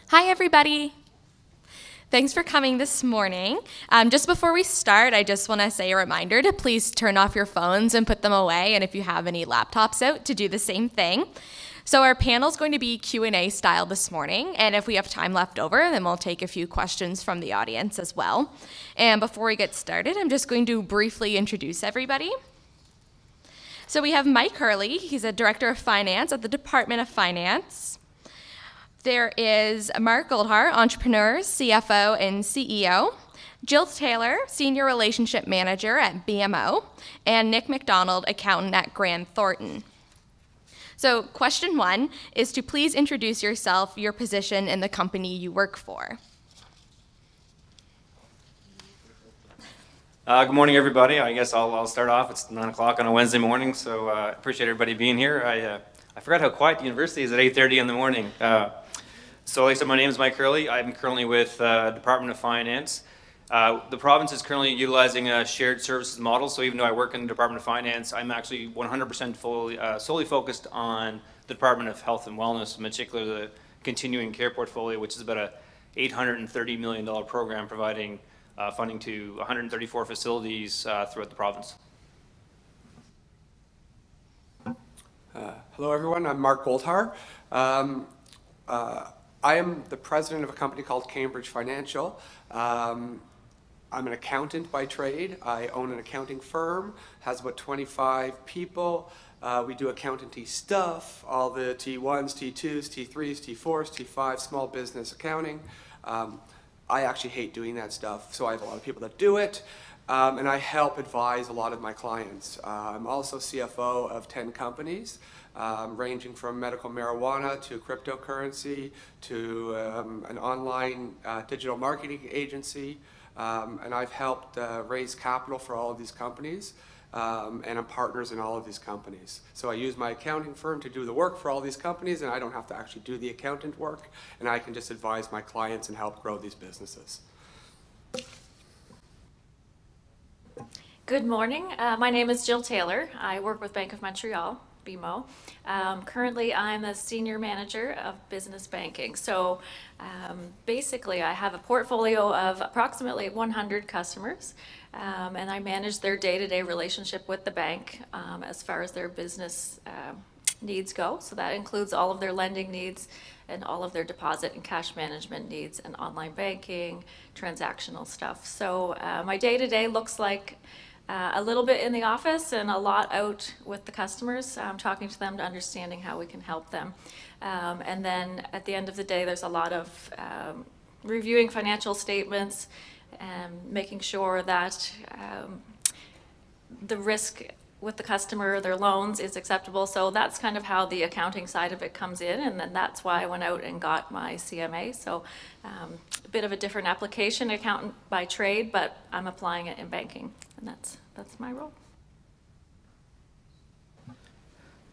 Hi, everybody. Thanks for coming this morning. Just before we start, I just want to say a reminder to please turn off your phones and put them away, and if you have any laptops out, to do the same thing. So our panel is going to be Q&A style this morning, and if we have time left over, then we'll take a few questions from the audience as well. And before we get started, I'm just going to briefly introduce everybody. So we have Mike Hurley. He's a Director of Finance at the Department of Finance. There is Mark Goldhar, Entrepreneur, CFO, and CEO. Jill Taylor, Senior Relationship Manager at BMO. And Nick McDonald, Accountant at Grant Thornton. So question one is to please introduce yourself, your position, and the company you work for. Good morning, everybody. I guess I'll start off. It's 9 o'clock on a Wednesday morning, so I appreciate everybody being here. I forgot how quiet the university is at 8:30 in the morning. So like I said, my name is Mike Hurley. I'm currently with Department of Finance. The province is currently utilizing a shared services model, so even though I work in the Department of Finance, I'm actually 100% solely focused on the Department of Health and Wellness, in particular the continuing care portfolio, which is about a $830 million program providing funding to 134 facilities throughout the province. Hello, everyone. I'm Mark Goldhar. I am the president of a company called Cambridge Financial. I'm an accountant by trade. I own an accounting firm, has about 25 people. We do accountancy stuff, all the T1s, T2s, T3s, T4s, T5s, small business accounting. I actually hate doing that stuff, so I have a lot of people that do it, and I help advise a lot of my clients. I'm also CFO of 10 companies, ranging from medical marijuana to cryptocurrency to an online digital marketing agency, and I've helped raise capital for all of these companies. And I'm partners in all of these companies. So I use my accounting firm to do the work for all these companies, and I don't have to actually do the accountant work, and I can just advise my clients and help grow these businesses. Good morning. My name is Jill Taylor. I work with Bank of Montreal, BMO. Currently, I'm a senior manager of business banking. So basically, I have a portfolio of approximately 100 customers, and I manage their day-to-day relationship with the bank as far as their business needs go. So that includes all of their lending needs and all of their deposit and cash management needs and online banking, transactional stuff. So my day-to-day looks like a little bit in the office and a lot out with the customers, talking to them to understanding how we can help them. And then at the end of the day, there's a lot of reviewing financial statements and making sure that the risk with the customer, their loans, is acceptable. So that's kind of how the accounting side of it comes in, and then that's why I went out and got my CMA. So a bit of a different application, accountant by trade, but I'm applying it in banking, and that's my role.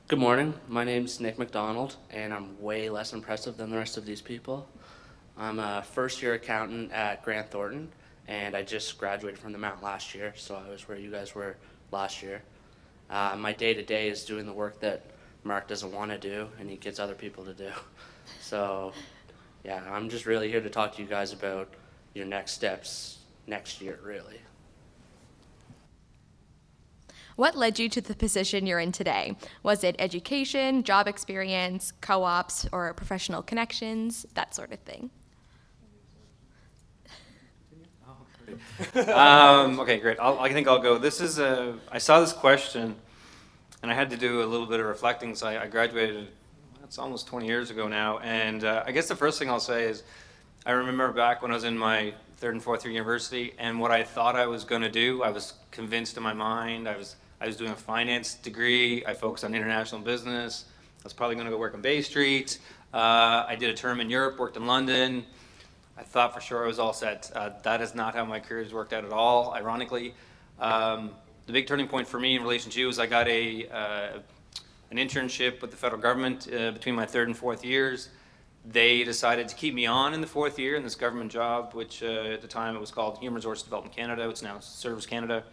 Good morning. My name's Nick McDonald, and I'm way less impressive than the rest of these people. I'm a first-year accountant at Grant Thornton, and I just graduated from the Mount last year, so I was where you guys were last year. My day-to-day is doing the work that Mark doesn't want to do, and he gets other people to do. So, yeah, I'm just really here to talk to you guys about your next steps next year, really. What led you to the position you're in today? Was it education, job experience, co-ops, or professional connections, that sort of thing? Okay, great. I think I'll go. I saw this question, and I had to do a little bit of reflecting. So I graduated, that's almost 20 years ago now. And I guess the first thing I'll say is I remember back when I was in my third and fourth year university, and what I thought I was going to do, I was convinced in my mind. I was doing a finance degree. I focused on international business. I was probably going to go work on Bay Street. I did a term in Europe, worked in London. I thought for sure I was all set. That is not how my career has worked out at all, ironically. The big turning point for me in relation to you is I got an internship with the federal government between my third and fourth years. They decided to keep me on in the fourth year in this government job, which at the time it was called Human Resource Development Canada. It's now Service Canada.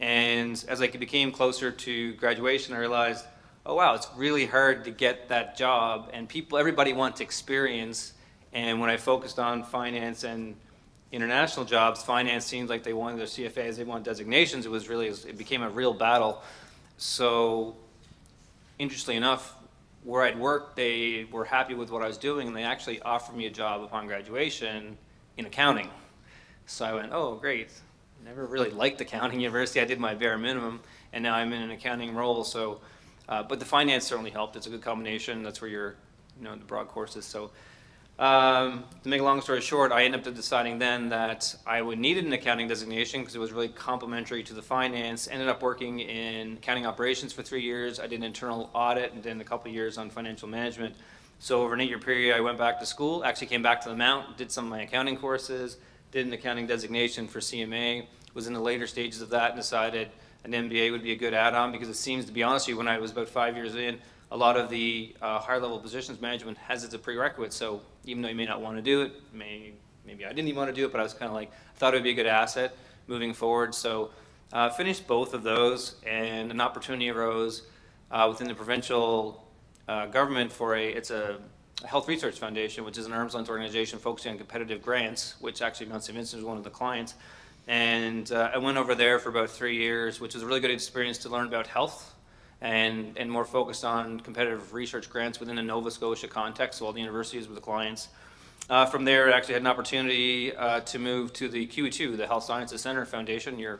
And as I became closer to graduation, I realized, oh wow, it's really hard to get that job, and everybody wants experience, And when I focused on finance and international jobs, finance seemed like they wanted their CFAs, they wanted designations. It became a real battle. So interestingly enough, where I'd worked, they were happy with what I was doing, and they actually offered me a job upon graduation in accounting. So I went, oh, great. Never really liked accounting. University, I did my bare minimum, and now I'm in an accounting role. So, but the finance certainly helped. It's a good combination. That's where you're, the broad courses. So, to make a long story short, I ended up deciding then that I would need an accounting designation because it was really complementary to the finance. Ended up working in accounting operations for 3 years. I did internal audit and then a couple of years on financial management. So over an 8-year period, I went back to school, actually came back to the Mount, did some of my accounting courses, did an accounting designation for CMA, was in the later stages of that and decided an MBA would be a good add-on because it seems, to be honest with you, when I was about 5 years in, a lot of the higher level positions management has it as a prerequisite. So even though you may not want to do it, maybe I didn't even want to do it, but I was kind of like, I thought it would be a good asset moving forward. So finished both of those, and an opportunity arose within the provincial government for it's a health research foundation, which is an arm's length organization focusing on competitive grants, which actually Mount St. Vincent was one of the clients. And I went over there for about 3 years, which was a really good experience to learn about health and more focused on competitive research grants within the Nova Scotia context, so all the universities were the clients. From there, I actually had an opportunity to move to the QE2, the Health Sciences Center Foundation. You're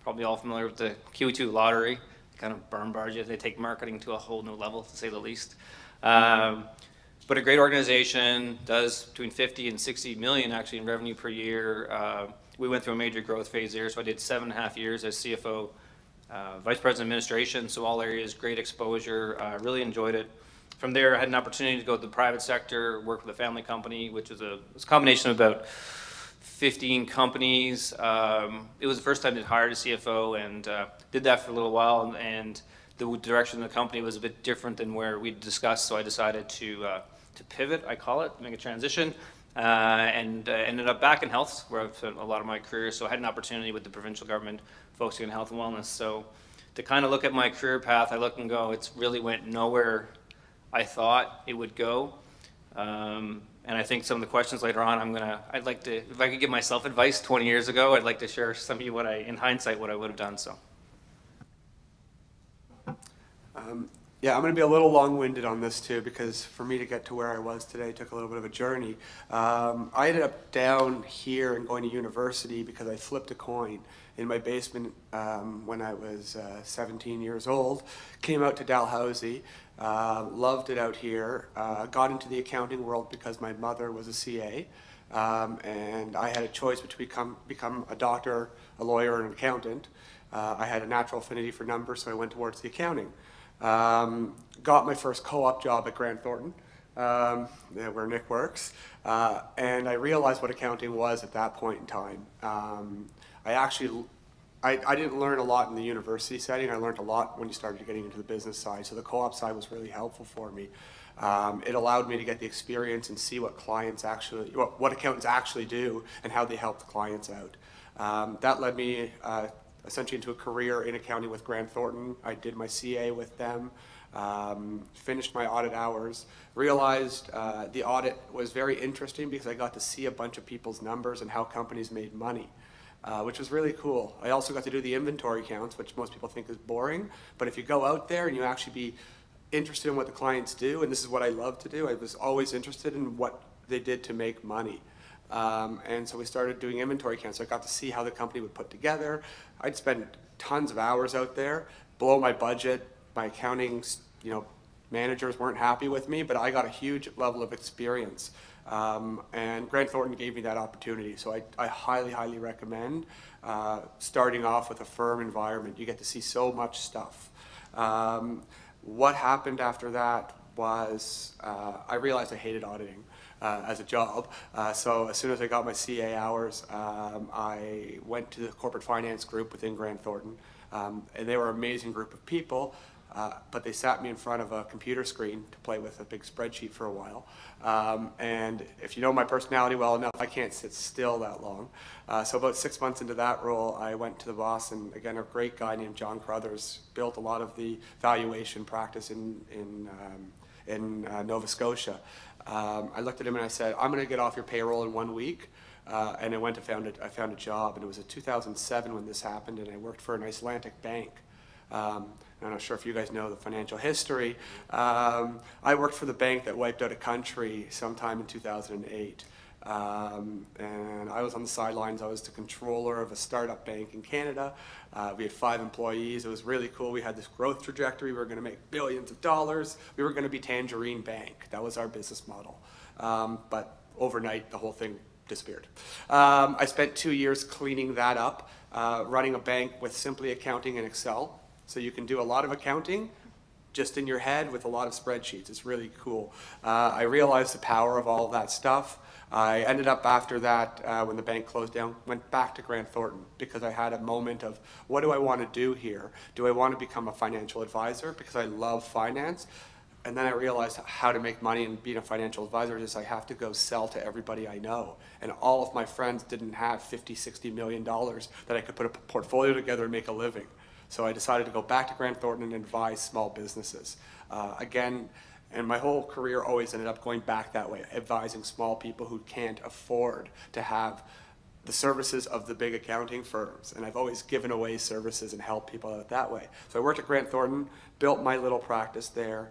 probably all familiar with the QE2 lottery. They kind of bombard you. They take marketing to a whole new level, to say the least. But a great organization, does between 50 and 60 million actually in revenue per year. We went through a major growth phase there, so I did 7.5 years as CFO, Vice President of Administration, so all areas, great exposure, really enjoyed it. From there, I had an opportunity to go to the private sector, work with a family company, which was a combination of about 15 companies. It was the first time I hired a CFO, and did that for a little while, and the direction of the company was a bit different than where we discussed, so I decided to pivot, I call it, make a transition, and ended up back in health, where I've spent a lot of my career, so I had an opportunity with the provincial government focusing on health and wellness. So to kind of look at my career path, I look and go, it's really went nowhere I thought it would go. And I think some of the questions later on, I'd like to, if I could give myself advice 20 years ago, I'd like to share some of you in hindsight, what I would have done, so. Yeah, I'm going to be a little long-winded on this too, because for me to get to where I was today took a little bit of a journey. I ended up down here and going to university because I flipped a coin in my basement when I was 17 years old. Came out to Dalhousie, loved it out here, got into the accounting world because my mother was a CA, and I had a choice between become a doctor, a lawyer, and an accountant. I had a natural affinity for numbers, so I went towards the accounting. Got my first co-op job at Grant Thornton, where Nick works, and I realized what accounting was at that point in time. I didn't learn a lot in the university setting. I learned a lot when you started getting into the business side, so the co-op side was really helpful for me. It allowed me to get the experience and see what what accountants actually do and how they help the clients out. That led me essentially into a career in accounting with Grant Thornton. I did my CA with them, finished my audit hours, realized the audit was very interesting because I got to see a bunch of people's numbers and how companies made money, which was really cool. I also got to do the inventory counts, which most people think is boring, but if you go out there and you actually be interested in what the clients do, and this is what I love to do, I was always interested in what they did to make money. And so we started doing inventory counts. So I got to see how the company would put together. I'd spend tons of hours out there, blow my budget. My accounting, managers weren't happy with me, but I got a huge level of experience. And Grant Thornton gave me that opportunity. So I highly, highly recommend starting off with a firm environment. You get to see so much stuff. What happened after that was I realized I hated auditing. As a job. So as soon as I got my CA hours, I went to the corporate finance group within Grant Thornton. And they were an amazing group of people, but they sat me in front of a computer screen to play with a big spreadsheet for a while. And if you know my personality well enough, I can't sit still that long. So about 6 months into that role, I went to the boss, and again, a great guy named John Crothers built a lot of the valuation practice in Nova Scotia. I looked at him and I said, I'm going to get off your payroll in 1 week. And I found a job, and it was in 2007 when this happened, and I worked for an Icelandic bank. I'm not sure if you guys know the financial history. I worked for the bank that wiped out a country sometime in 2008. And I was on the sidelines. I was the controller of a startup bank in Canada. We had 5 employees. It was really cool. We had this growth trajectory. We were going to make billions of dollars. We were going to be Tangerine Bank. That was our business model. But overnight, the whole thing disappeared. I spent 2 years cleaning that up, running a bank with simply accounting and Excel. So you can do a lot of accounting just in your head with a lot of spreadsheets. It's really cool. I realized the power of all of that stuff. I ended up after that, when the bank closed down, went back to Grant Thornton because I had a moment of, what do I want to do here? Do I want to become a financial advisor because I love finance? And then I realized how to make money and being a financial advisor is I have to go sell to everybody I know. And all of my friends didn't have $50, $60 million that I could put a portfolio together and make a living. So I decided to go back to Grant Thornton and advise small businesses. And my whole career always ended up going back that way, advising small people who can't afford to have the services of the big accounting firms. And I've always given away services and helped people out that way. So I worked at Grant Thornton, built my little practice there,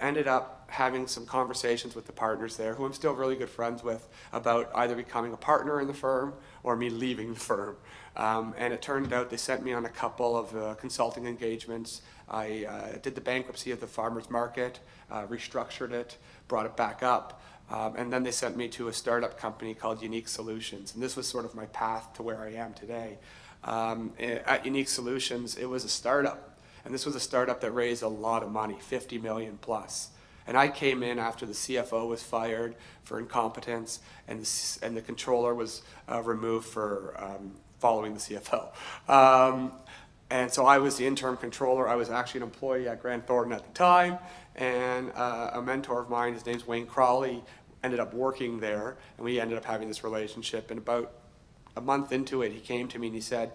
ended up having some conversations with the partners there, who I'm still really good friends with, about either becoming a partner in the firm or me leaving the firm. And it turned out they sent me on a couple of consulting engagements. I did the bankruptcy of the farmers market, restructured it, brought it back up. And then they sent me to a startup company called Unique Solutions. And this was sort of my path to where I am today. At Unique Solutions, it was a startup. And this was a startup that raised a lot of money, 50 million plus. And I came in after the CFO was fired for incompetence, and the controller was removed for following the CFO. And so I was the interim controller. I was actually an employee at Grant Thornton at the time. And a mentor of mine, his name's Wayne Crawley, ended up working there. And we ended up having this relationship. And about a month into it, he came to me and he said,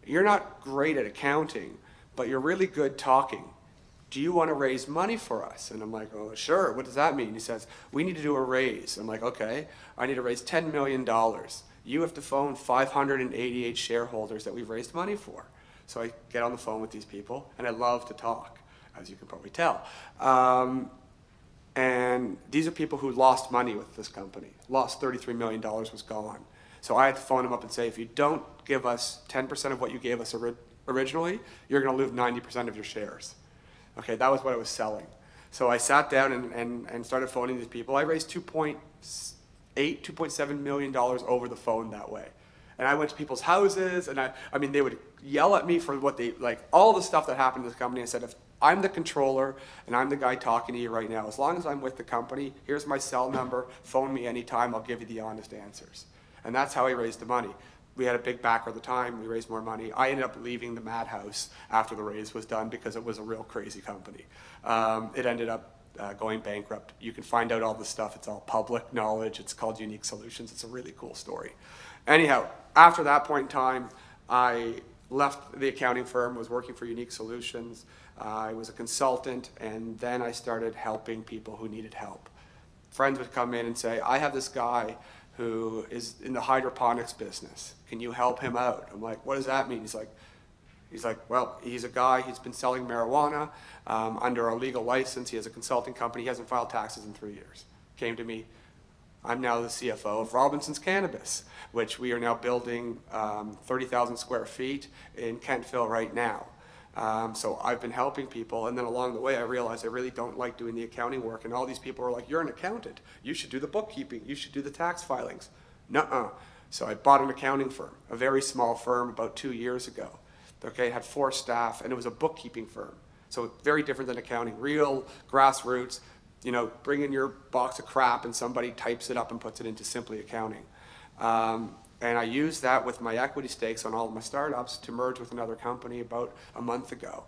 "You're not great at accounting, but you're really good talking. Do you want to raise money for us?" And I'm like, "Oh, sure. What does that mean?" He says, "We need to do a raise." I'm like, "Okay. I need to raise $10 million. You have to phone 588 shareholders that we've raised money for." So I get on the phone with these people, and I love to talk, as you can probably tell. And these are people who lost money with this company. Lost $33 million, was gone. So I had to phone them up and say, if you don't give us 10% of what you gave us originally, you're going to lose 90% of your shares. Okay, that was what I was selling. So I sat down and started phoning these people. I raised $2.7 million over the phone that way. And I went to people's houses, and I mean, they would yell at me for what they, like, all the stuff that happened to the company. I said, if I'm the controller, and I'm the guy talking to you right now, as long as I'm with the company, here's my cell number, phone me anytime, I'll give you the honest answers. And that's how I raised the money. We had a big backer at the time, we raised more money. I ended up leaving the madhouse after the raise was done because it was a real crazy company. It ended up going bankrupt. You can find out all this stuff, it's all public knowledge, it's called Unique Solutions, it's a really cool story. Anyhow, after that point in time, I left the accounting firm, was working for Unique Solutions. I was a consultant, and then I started helping people who needed help. Friends would come in and say, I have this guy who is in the hydroponics business. Can you help him out? I'm like, what does that mean? He's like, well, he's a guy, he's been selling marijuana under a legal license. He has a consulting company. He hasn't filed taxes in 3 years. Came to me. I'm now the CFO of Robinson's Cannabis, which we are now building 30,000 square feet in Kentville right now. So I've been helping people, and then along the way I realized I really don't like doing the accounting work, and all these people are like, you're an accountant, you should do the bookkeeping, you should do the tax filings. Nuh-uh. So I bought an accounting firm, a very small firm, about 2 years ago. Okay, it had 4 staff, and it was a bookkeeping firm. So very different than accounting, real grassroots. You know, bring in your box of crap and somebody types it up and puts it into simply accounting. And I used that with my equity stakes on all of my startups to merge with another company about a month ago.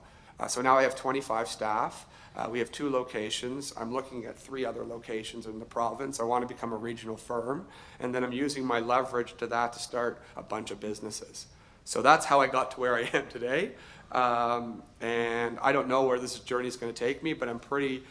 So now I have 25 staff. We have 2 locations. I'm looking at 3 other locations in the province. I want to become a regional firm. And then I'm using my leverage to that to start a bunch of businesses. So that's how I got to where I am today. And I don't know where this journey is going to take me, but I'm pretty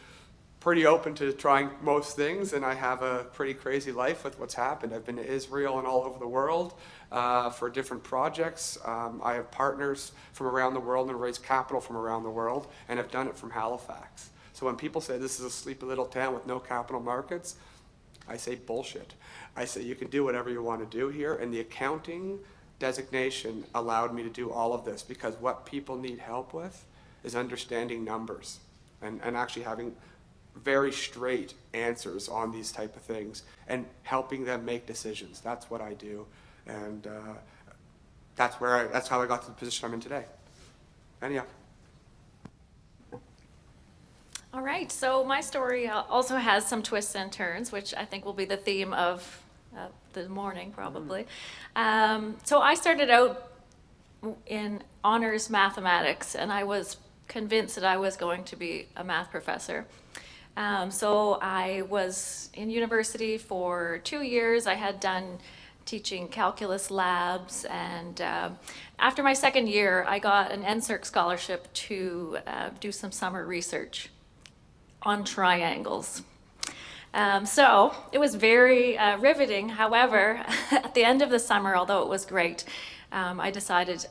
pretty open to trying most things, and I have a pretty crazy life with what's happened. I've been to Israel and all over the world for different projects. I have partners from around the world and raised capital from around the world, and have done it from Halifax. So when people say this is a sleepy little town with no capital markets, I say bullshit. I say you can do whatever you want to do here, and the accounting designation allowed me to do all of this, because what people need help with is understanding numbers and actually having very straight answers on these type of things and helping them make decisions. That's what I do, and that's how I got to the position I'm in today. Anyhow. All right, so my story also has some twists and turns, which I think will be the theme of the morning, probably. So I started out in honors mathematics, and I was convinced that I was going to be a math professor. So I was in university for 2 years. I had done teaching calculus labs, and after my second year, I got an NSERC scholarship to do some summer research on triangles. So it was very riveting. However, at the end of the summer, although it was great, I decided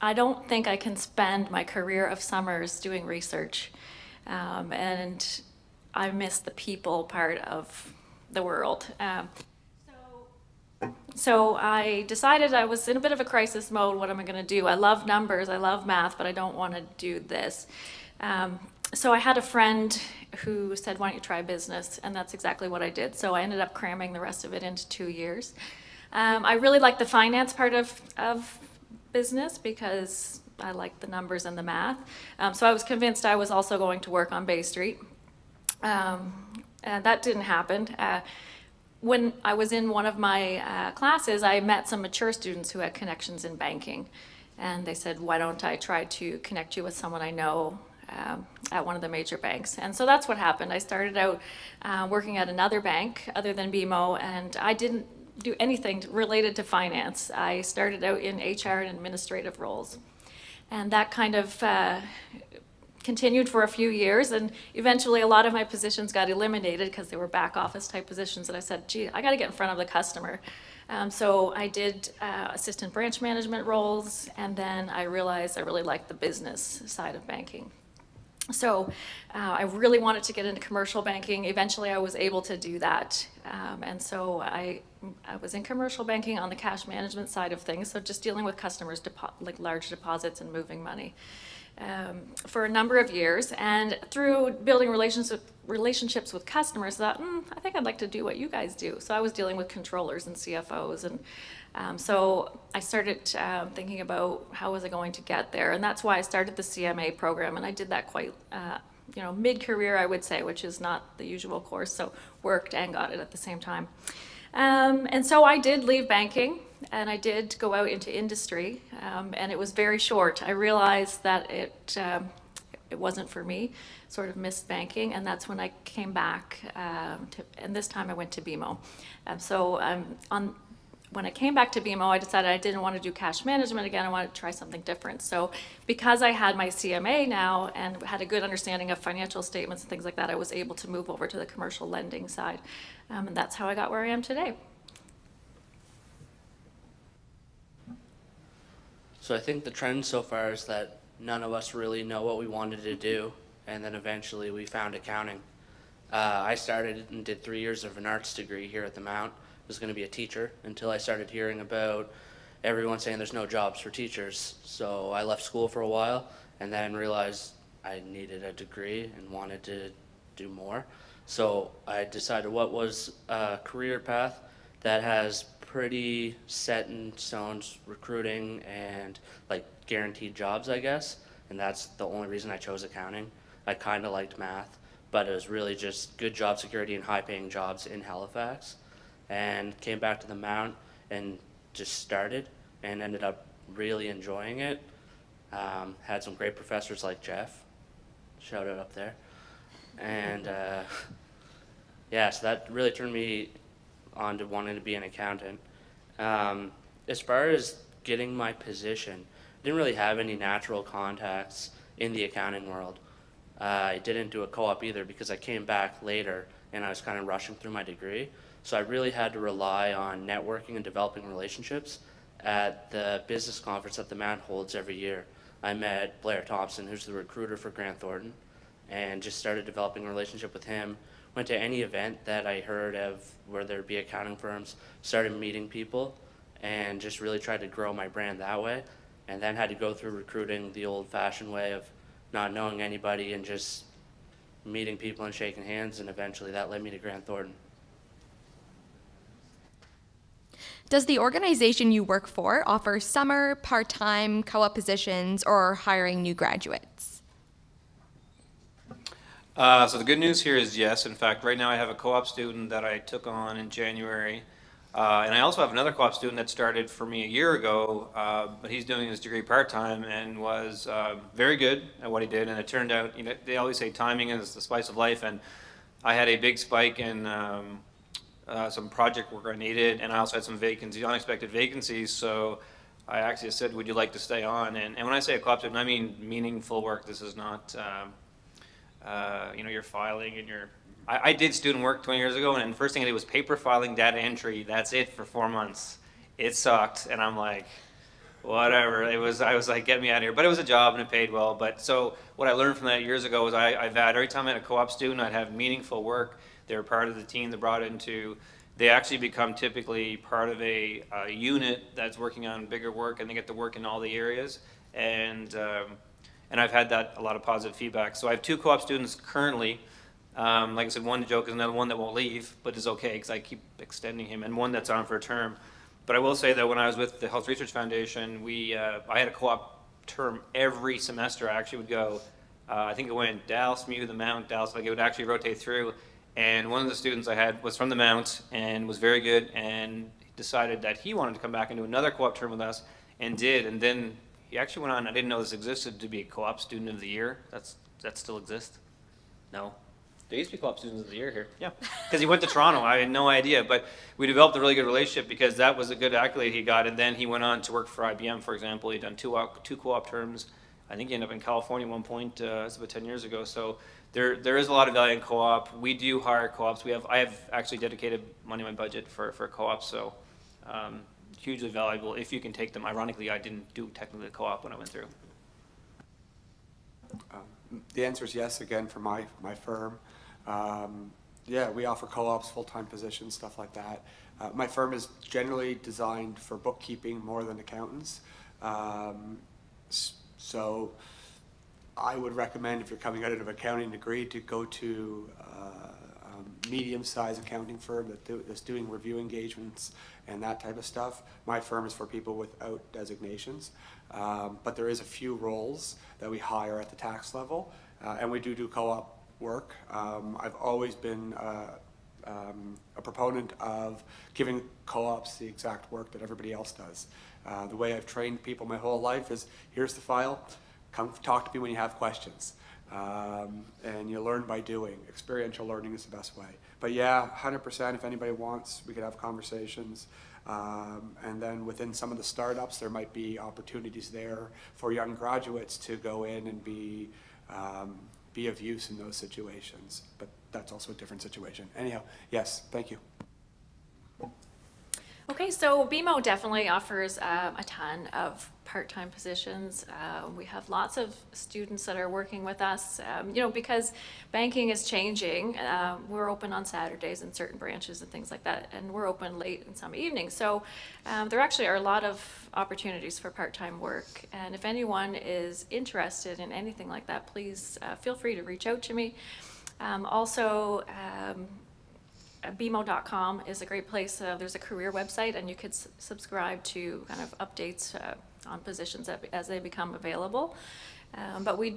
I don't think I can spend my career of summers doing research. And I miss the people part of the world. So I decided I was in a bit of a crisis mode. What am I going to do? I love numbers, I love math, but I don't want to do this. So I had a friend who said, why don't you try business? And that's exactly what I did. So I ended up cramming the rest of it into 2 years. I really like the finance part of business because I like the numbers and the math. So I was convinced I was also going to work on Bay Street. And that didn't happen. When I was in one of my classes, I met some mature students who had connections in banking. And they said, why don't I try to connect you with someone I know at one of the major banks? And so that's what happened. I started out working at another bank other than BMO, and I didn't do anything related to finance. I started out in HR and administrative roles. And that kind of continued for a few years, and eventually a lot of my positions got eliminated because they were back office type positions, and I said, gee, I got to get in front of the customer. So I did assistant branch management roles, and then I realized I really liked the business side of banking. So I really wanted to get into commercial banking. Eventually I was able to do that. And so I was in commercial banking on the cash management side of things, so just dealing with customers, like large deposits and moving money, for a number of years. And through building relationships with customers, I thought, I think I'd like to do what you guys do. So I was dealing with controllers and CFOs, and so I started thinking about how was I going to get there, and that's why I started the CMA program, and I did that quite, mid-career, I would say, which is not the usual course, so worked and got it at the same time. And so I did leave banking, and I did go out into industry, and it was very short. I realized that it wasn't for me, sort of missed banking, and that's when I came back, and this time I went to BMO. When I came back to BMO, I decided I didn't want to do cash management again. I wanted to try something different. So because I had my CMA now and had a good understanding of financial statements and things like that, I was able to move over to the commercial lending side. And that's how I got where I am today. So I think the trend so far is that none of us really know what we wanted to do, and then eventually we found accounting. I started and did 3 years of an arts degree here at the Mount. Was going to be a teacher until I started hearing about everyone saying there's no jobs for teachers. So I left school for a while and then realized I needed a degree and wanted to do more. So I decided what was a career path that has pretty set in stone recruiting and like guaranteed jobs, I guess. And that's the only reason I chose accounting. I kind of liked math, but it was really just good job security and high paying jobs in Halifax. And came back to the Mount and just started and ended up really enjoying it. Had some great professors like Jeff, shout out up there. And yeah, so that really turned me on to wanting to be an accountant. As far as getting my position, I didn't really have any natural contacts in the accounting world. I didn't do a co-op either because I came back later and I was kind of rushing through my degree. So I really had to rely on networking and developing relationships. At the business conference that the Mount holds every year, I met Blair Thompson, who's the recruiter for Grant Thornton, and just started developing a relationship with him. Went to any event that I heard of where there'd be accounting firms, started meeting people, and just really tried to grow my brand that way. And then had to go through recruiting the old-fashioned way of not knowing anybody and just meeting people and shaking hands, and eventually that led me to Grant Thornton. Does the organization you work for offer summer, part-time, co-op positions, or hiring new graduates? So the good news here is yes. In fact, right now I have a co-op student that I took on in January. And I also have another co-op student that started for me a year ago, but he's doing his degree part-time and was very good at what he did. And it turned out, you know, they always say timing is the spice of life. And I had a big spike in some project work I needed, and I also had some vacancies, unexpected vacancies. So I actually said, would you like to stay on? And when I say a co-op student, I mean meaningful work. This is not, you know, you're filing and you're... I did student work 20 years ago, and the first thing I did was paper filing, data entry. That's it for 4 months. It sucked, and I'm like, whatever. I was like, get me out of here. But it was a job, and it paid well. But so what I learned from that years ago was I've had, every time I had a co-op student, I'd have meaningful work. They were part of the team that brought into. They actually become typically part of a unit that's working on bigger work, and they get to work in all the areas. And I've had that, a lot of positive feedback. So I have 2 co-op students currently. Like I said, one joke is another one that won't leave, but is okay because I keep extending him, and one that's on for a term. But I will say that when I was with the Health Research Foundation, I had a co-op term every semester. I actually would go, I think it went Dallas, Mew, the Mount, Dallas, like it would actually rotate through. And one of the students I had was from the Mount and was very good, and decided that he wanted to come back and do another co-op term with us, and did. And then he actually went on, I didn't know this existed, to be a co-op student of the year. That still exists? No. There used to be co-op students of the year here. Yeah, because he went to Toronto. I had no idea, but we developed a really good relationship because that was a good accolade he got. And then he went on to work for IBM, for example. He'd done two co-op terms. I think he ended up in California at one point. That's about 10 years ago. So there is a lot of value in co-op. We do hire co-ops. I have actually dedicated money in my budget for co-ops. So hugely valuable if you can take them. Ironically, I didn't do technically a co-op when I went through. The answer is yes, again, for my firm. Yeah, we offer co-ops, full-time positions, stuff like that. My firm is generally designed for bookkeeping more than accountants. So I would recommend, if you're coming out of an accounting degree, to go to a medium-sized accounting firm that's doing review engagements and that type of stuff. My firm is for people without designations, but there is a few roles that we hire at the tax level, and we do co-op work. I've always been a proponent of giving co-ops the exact work that everybody else does. The way I've trained people my whole life is, here's the file, come talk to me when you have questions. And you learn by doing. Experiential learning is the best way. But yeah, 100%, if anybody wants, we could have conversations. And then within some of the startups, there might be opportunities there for young graduates to go in and be of use in those situations. But that's also a different situation. Anyhow, yes, thank you. Okay, so BMO definitely offers a ton of part-time positions. We have lots of students that are working with us, you know, because banking is changing. We're open on Saturdays in certain branches and things like that, and we're open late in some evenings. So there actually are a lot of opportunities for part-time work. And if anyone is interested in anything like that, please feel free to reach out to me. Also, BMO.com is a great place. There's a career website, and you could subscribe to kind of updates on positions as they become available. But we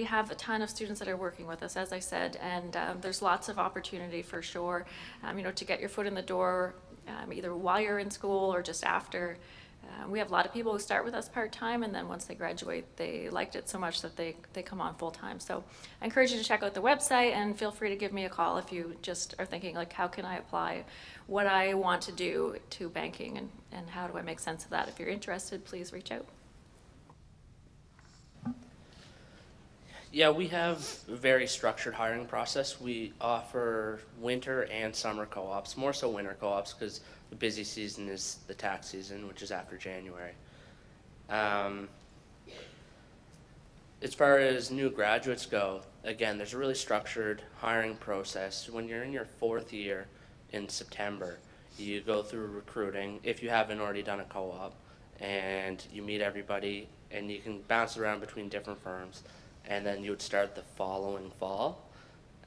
have a ton of students that are working with us, as I said, and there's lots of opportunity for sure, you know, to get your foot in the door, either while you're in school or just after. We have a lot of people who start with us part-time, and then once they graduate, they liked it so much that they come on full-time. So I encourage you to check out the website, and feel free to give me a call if you just are thinking, like, how can I apply what I want to do to banking, and how do I make sense of that? If you're interested, please reach out. Yeah, we have a very structured hiring process. We offer winter and summer co-ops, more so winter co-ops because the busy season is the tax season, which is after January. Um, as far as new graduates go, again, there's a really structured hiring process. When you're in your 4th year in September, you go through recruiting, if you haven't already done a co-op, and you meet everybody, and you can bounce around between different firms, and then you would start the following fall.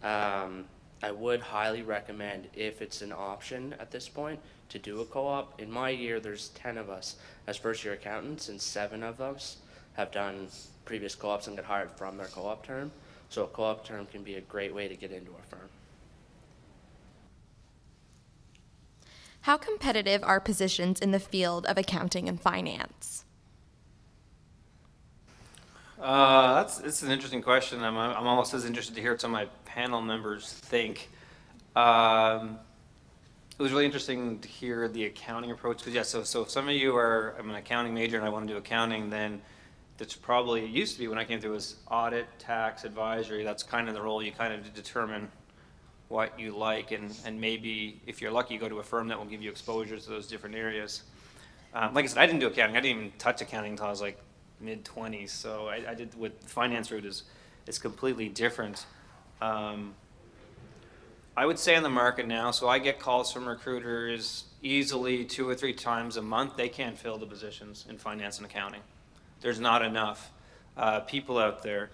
I would highly recommend, if it's an option at this point, to do a co-op. In my year, there's 10 of us as first-year accountants, and 7 of us have done previous co-ops and got hired from their co-op term. So a co-op term can be a great way to get into a firm. How competitive are positions in the field of accounting and finance? It's an interesting question. I'm almost as interested to hear what some of my panel members think. It was really interesting to hear the accounting approach, because yeah, so if some of you are, I'm an accounting major and I want to do accounting, then that's probably, it used to be when I came through, was audit, tax, advisory. That's kind of the role you kind of determine what you like, and maybe if you're lucky, you go to a firm that will give you exposure to those different areas. Like I said, I didn't do accounting. I didn't even touch accounting until I was like mid-20s. So I did, with the finance route is completely different. I would say on the market now, so I get calls from recruiters easily 2 or 3 times a month. They can't fill the positions in finance and accounting. There's not enough people out there.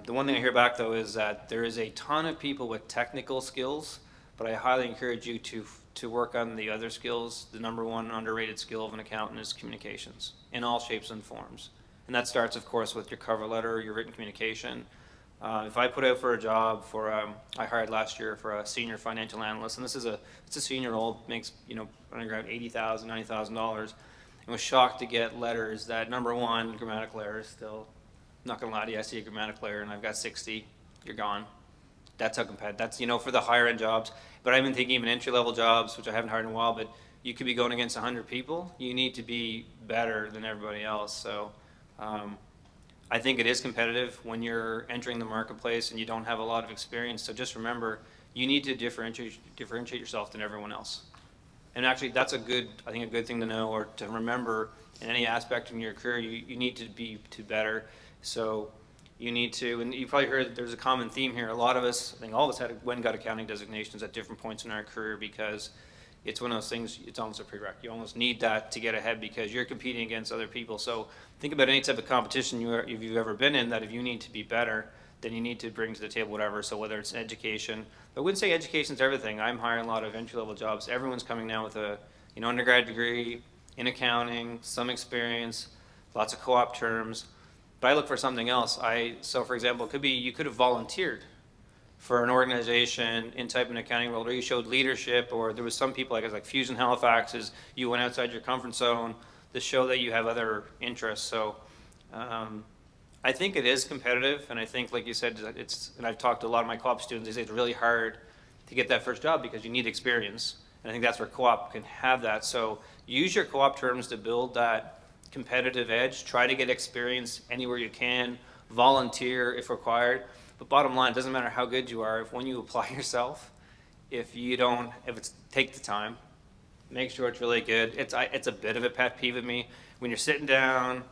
The one thing I hear back, though, is that there is a ton of people with technical skills, but I highly encourage you to work on the other skills. The #1 underrated skill of an accountant is communications in all shapes and forms. And that starts, of course, with your cover letter, your written communication. If I put out for a job I hired last year for a senior financial analyst, and it's a senior role, makes, running around $80,000, $90,000, and was shocked to get letters that, #1, grammatical errors still. I'm not gonna lie to you, I see a grammatical error and I've got 60, you're gone. That's how competitive, that's, for the higher end jobs. But I've been thinking even entry level jobs, which I haven't hired in a while, but you could be going against 100 people. You need to be better than everybody else. So I think it is competitive when you're entering the marketplace and you don't have a lot of experience. So just remember, you need to differentiate yourself than everyone else. And actually, that's I think a good thing to know or to remember in any aspect in your career. You need to be better. So you need to, and you probably heard that there's a common theme here. A lot of us, I think all of us went and got accounting designations at different points in our career, because it's one of those things, it's almost a prereq. You almost need that to get ahead because you're competing against other people. So think about any type of competition if you've ever been in, that if you need to be better, then you need to bring to the table whatever. So whether it's education, I wouldn't say education's everything. I'm hiring a lot of entry-level jobs. Everyone's coming now with a undergrad degree in accounting, some experience, lots of co-op terms. But I look for something else. So for example, it could be you could have volunteered for an organization in type of an accounting role, or you showed leadership, or there was some people, like Fusion Halifax, is you went outside your comfort zone to show that you have other interests. So I think it is competitive, and I think, like you said, and I've talked to a lot of my co-op students, they say it's really hard to get that first job because you need experience. And I think that's where co-op can have that. So use your co-op terms to build that competitive edge. Try to get experience anywhere you can. Volunteer if required. But bottom line, it doesn't matter how good you are, if when you apply yourself, take the time, make sure it's really good. It's a bit of a pet peeve of me. When you're sitting down,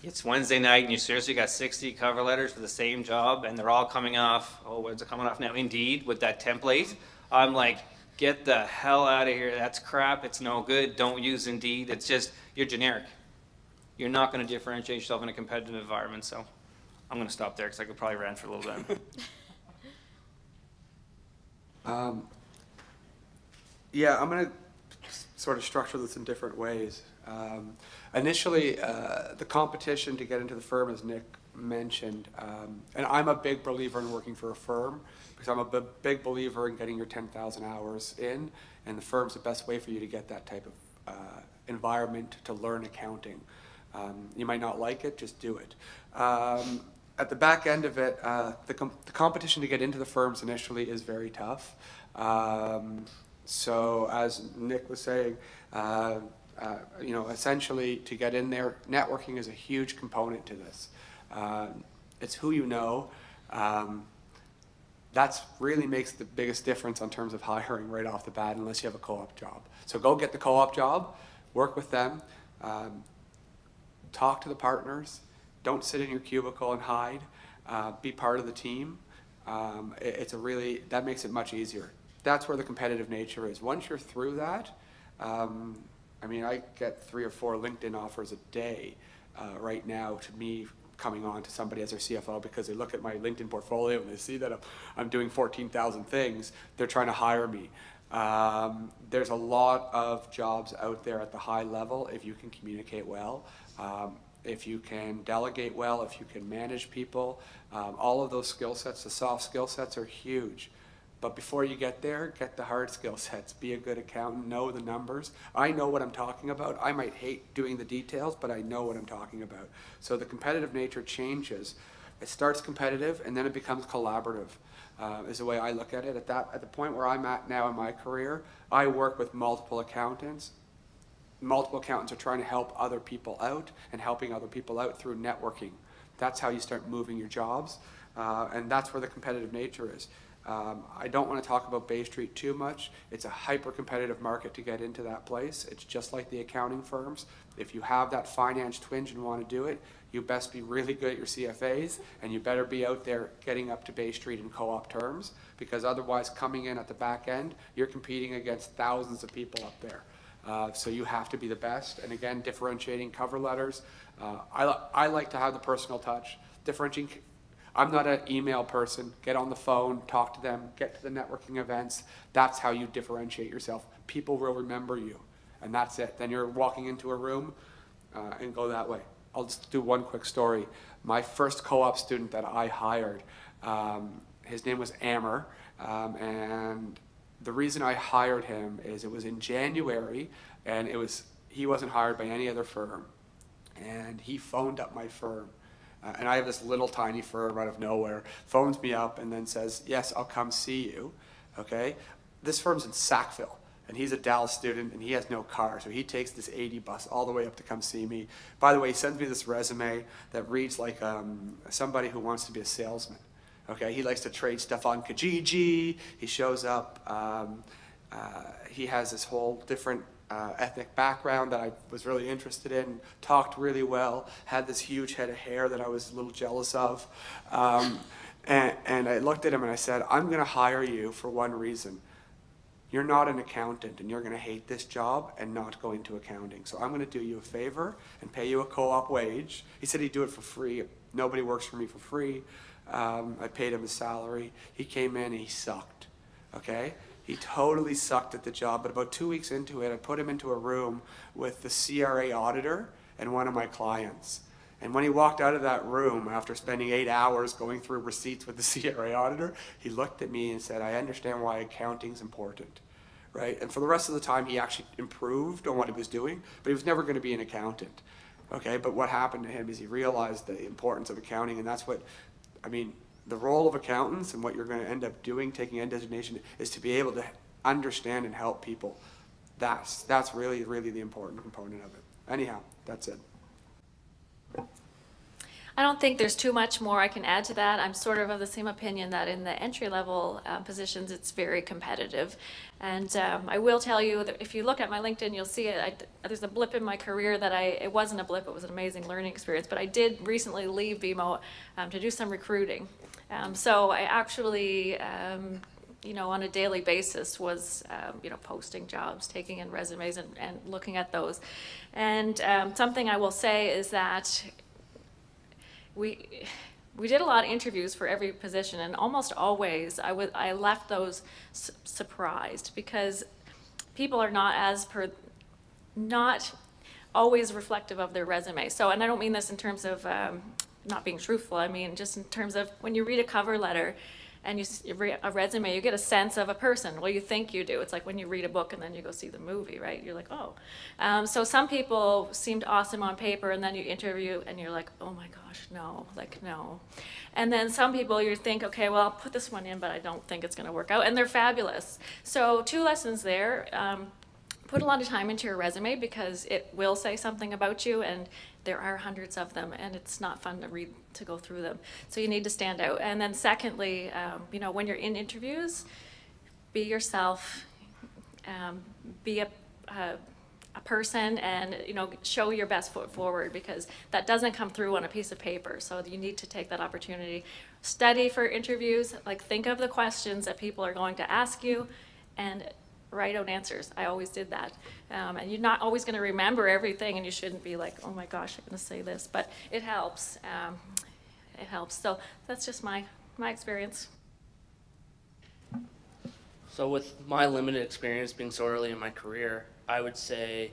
it's Wednesday night and you seriously got 60 cover letters for the same job and they're all coming off, when's it coming off now? Indeed, with that template. I'm like, get the hell out of here. That's crap. It's no good. Don't use Indeed. It's just, you're generic. You're not going to differentiate yourself in a competitive environment. So I'm going to stop there because I could probably rant for a little bit. Yeah, I'm going to sort of structure this in different ways. Initially, the competition to get into the firm, as Nick mentioned, and I'm a big believer in working for a firm because I'm a big believer in getting your 10,000 hours in, and the firm's the best way for you to get that type of environment to learn accounting. You might not like it, just do it. At the back end of it, the competition to get into the firms initially is very tough. So as Nick was saying, essentially to get in there, networking is a huge component to this. it's who you know. That's really makes the biggest difference in terms of hiring right off the bat, unless you have a co-op job. So go get the co-op job, work with them, talk to the partners, don't sit in your cubicle and hide, be part of the team. That makes it much easier. That's where the competitive nature is. Once you're through that, I mean, I get 3 or 4 LinkedIn offers a day right now to me coming on to somebody as their CFO because they look at my LinkedIn portfolio and they see that I'm doing 14,000 things. They're trying to hire me. There's a lot of jobs out there at the high level if you can communicate well, if you can delegate well, if you can manage people. All of those skill sets, the soft skill sets, are huge. But before you get there, get the hard skill sets. Be a good accountant, know the numbers. I know what I'm talking about. I might hate doing the details, but I know what I'm talking about. So the competitive nature changes. It starts competitive and then it becomes collaborative, is the way I look at it. At the point where I'm at now in my career, I work with multiple accountants. Multiple accountants are trying to help other people out and helping other people out through networking. That's how you start moving your jobs, and that's where the competitive nature is. I don't want to talk about Bay Street too much. It's a hyper-competitive market to get into that place. It's just like the accounting firms. If you have that finance twinge and want to do it, you best be really good at your CFAs, and you better be out there getting up to Bay Street in co-op terms, because otherwise coming in at the back end, you're competing against thousands of people up there. So you have to be the best. And again, differentiating cover letters. I like to have the personal touch. Differentiating. I'm not an email person. Get on the phone, talk to them, get to the networking events. That's how you differentiate yourself. People will remember you, and that's it. Then you're walking into a room and go that way. I'll just do one quick story. My first co-op student that I hired, his name was Ammer, and the reason I hired him is it was in January, and he wasn't hired by any other firm, and he phoned up my firm. And I have this little tiny firm out of nowhere, phones me up and then says, yes, I'll come see you, okay? This firm's in Sackville, and he's a Dallas student, and he has no car, so he takes this 80 bus all the way up to come see me. By the way, he sends me this resume that reads like somebody who wants to be a salesman, okay? He likes to trade stuff on Kijiji. He shows up. He has this whole different ethnic background that I was really interested in, talked really well, had this huge head of hair that I was a little jealous of. And I looked at him and I said, I'm going to hire you for one reason. You're not an accountant and you're going to hate this job and not go into accounting. So I'm going to do you a favor and pay you a co-op wage. He said he'd do it for free. Nobody works for me for free. I paid him a salary. He came in and he sucked, okay? He totally sucked at the job, but about 2 weeks into it, I put him into a room with the CRA auditor and one of my clients. And when he walked out of that room after spending 8 hours going through receipts with the CRA auditor, he looked at me and said, I understand why accounting's important, right? And for the rest of the time, he actually improved on what he was doing, but he was never going to be an accountant, okay? But what happened to him is he realized the importance of accounting, and that's what, I mean, the role of accountants and what you're going to end up doing, taking a designation, is to be able to understand and help people. That's really, really the important component of it. Anyhow, that's it. I don't think there's too much more I can add to that. I'm sort of the same opinion that in the entry-level positions, it's very competitive. And I will tell you that if you look at my LinkedIn, you'll see it. There's a blip in my career that it wasn't a blip, it was an amazing learning experience. But I did recently leave BMO to do some recruiting. So I actually, on a daily basis was, posting jobs, taking in resumes and looking at those. And something I will say is that we did a lot of interviews for every position, and almost always I left those surprised, because people are not always reflective of their resume. So, and I don't mean this in terms of not being truthful. I mean just in terms of when you read a cover letter and you read a resume, you get a sense of a person. Well, you think you do. It's like when you read a book and then you go see the movie, right? You're like, oh. So some people seemed awesome on paper, and then you interview and you're like, oh my gosh, no, no. And then some people you think, okay, well, I'll put this one in, but I don't think it's going to work out. And they're fabulous. So 2 lessons there. put a lot of time into your resume because it will say something about you, and there are hundreds of them, and it's not fun to read, to go through them. So you need to stand out. And then secondly, you know, when you're in interviews, be yourself, be a person, and you know, show your best foot forward, because that doesn't come through on a piece of paper. So you need to take that opportunity. Study for interviews, like think of the questions that people are going to ask you, and write out answers. I always did that. And you're not always going to remember everything, and you shouldn't be like, oh my gosh, I'm going to say this, but it helps. It helps. So that's just my experience. So with my limited experience being so early in my career, I would say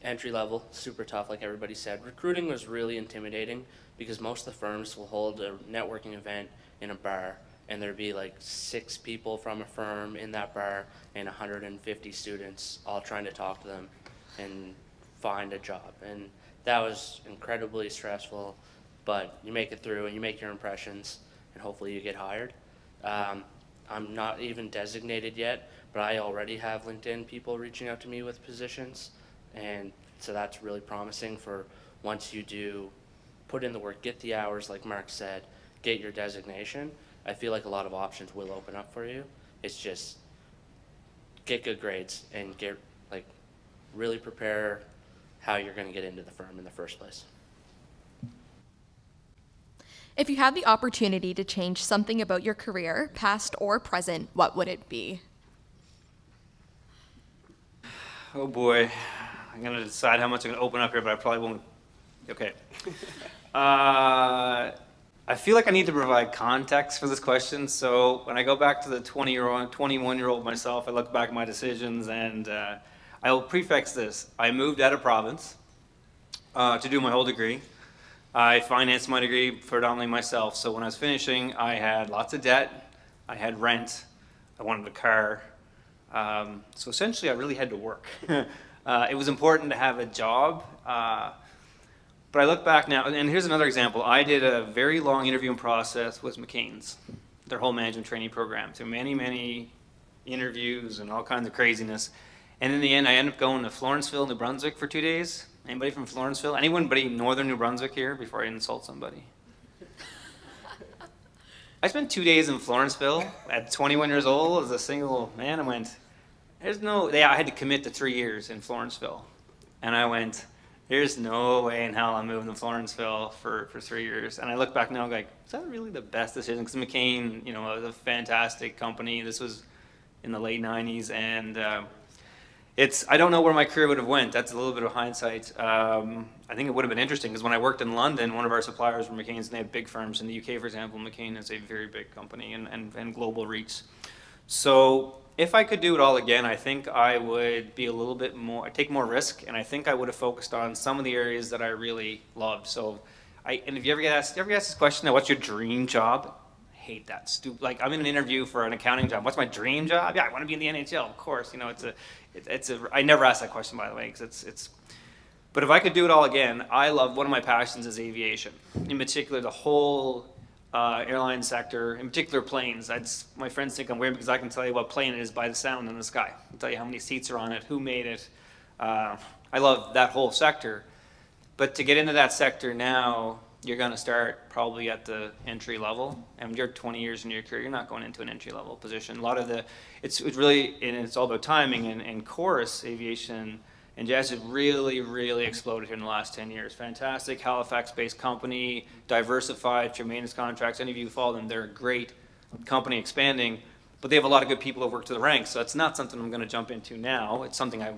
entry level, super tough, like everybody said. Recruiting was really intimidating because most of the firms will hold a networking event in a bar, and there'd be like 6 people from a firm in that bar and 150 students all trying to talk to them and find a job. And that was incredibly stressful, but you make it through and you make your impressions, and hopefully you get hired. I'm not even designated yet, but I already have LinkedIn people reaching out to me with positions, and so that's really promising for once you do put in the work, get the hours like Mark said, get your designation. I feel like a lot of options will open up for you. It's just get good grades and get like really prepare how you're going to get into the firm in the first place. If you had the opportunity to change something about your career, past or present, what would it be? Oh boy, I'm gonna decide how much I'm gonna open up here, but I probably won't. Okay. I feel like I need to provide context for this question. So when I go back to the 21-year-old myself, I look back at my decisions, and I will prefix this. I moved out of province to do my whole degree. I financed my degree predominantly myself. So when I was finishing, I had lots of debt. I had rent. I wanted a car. So essentially, I really had to work. It was important to have a job. But I look back now, and here's another example. I did a very long interviewing process with McCain's, their whole management training program, through many, many interviews and all kinds of craziness. And in the end, I ended up going to Florenceville, New Brunswick for 2 days. Anybody from Florenceville? Anybody northern New Brunswick here before I insult somebody? I spent 2 days in Florenceville at 21 years old as a single man. I went, I had to commit to 3 years in Florenceville. And I went, there's no way in hell I'm moving to Florenceville for 3 years. And I look back now, like, is that really the best decision? Because McCain, was a fantastic company. This was in the late 90s, and I don't know where my career would have went. That's a little bit of hindsight. I think it would have been interesting, because when I worked in London, one of our suppliers were McCain's, and they have big firms. In the UK, for example, McCain is a very big company and global reach. So if I could do it all again, I think I would be a little bit more, I'd take more risk, and I think I would have focused on some of the areas that I really loved. So, and if you ever get asked this question, now, what's your dream job? I hate that. Like, I'm in an interview for an accounting job. What's my dream job? Yeah, I want to be in the NHL, of course. I never ask that question, by the way, because but if I could do it all again, one of my passions is aviation. In particular, the whole airline sector, in particular planes. My friends think I'm weird because I can tell you what plane it is by the sound in the sky. I can tell you how many seats are on it, who made it. I love that whole sector. But to get into that sector now, you're going to start probably at the entry level. And you're 20 years into your career, you're not going into an entry level position. A lot of it's really, and it's all about timing, and chorus aviation and jazz has really, really exploded here in the last 10 years. Fantastic Halifax-based company, diversified through maintenance contracts. Any of you who follow them, they're a great company expanding, but they have a lot of good people who work to the ranks. So it's not something I'm going to jump into now. It's something I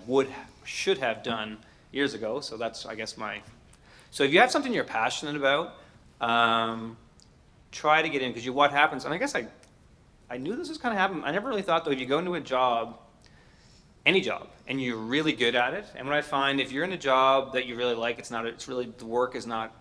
should have done years ago. So that's, I guess, So if you have something you're passionate about, try to get in, because what happens, and I guess I knew this was going to happen. I never really thought, though, if you go into a job, any job, and you're really good at it, and what I find, if you're in a job that you really like, the work is not,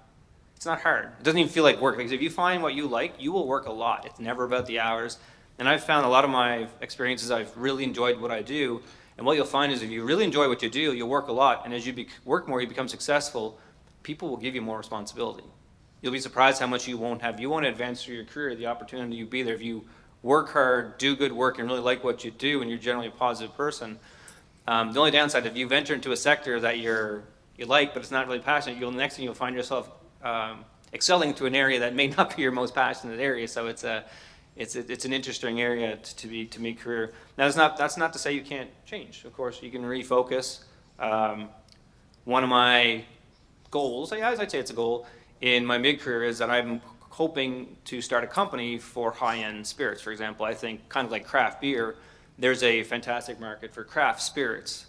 it's not hard. It doesn't even feel like work, because if you find what you like, you will work a lot. It's never about the hours. And I've found a lot of my experiences, I've really enjoyed what I do, and what you'll find is if you really enjoy what you do, you'll work a lot, and as you work more, you become successful, people will give you more responsibility. You'll be surprised how much you won't have. You won't advance through your career, the opportunity you'll be there if you work hard, do good work, and really like what you do, and you're generally a positive person. The only downside, if you venture into a sector that you like, but it's not really passionate, next thing you'll find yourself excelling to an area that may not be your most passionate area. So it's an interesting area to make career. Now, that's not to say you can't change. Of course, you can refocus. One of my goals, I'd say it's a goal, in my mid-career is that I'm hoping to start a company for high-end spirits. For example, I think kind of like craft beer, there's a fantastic market for craft spirits.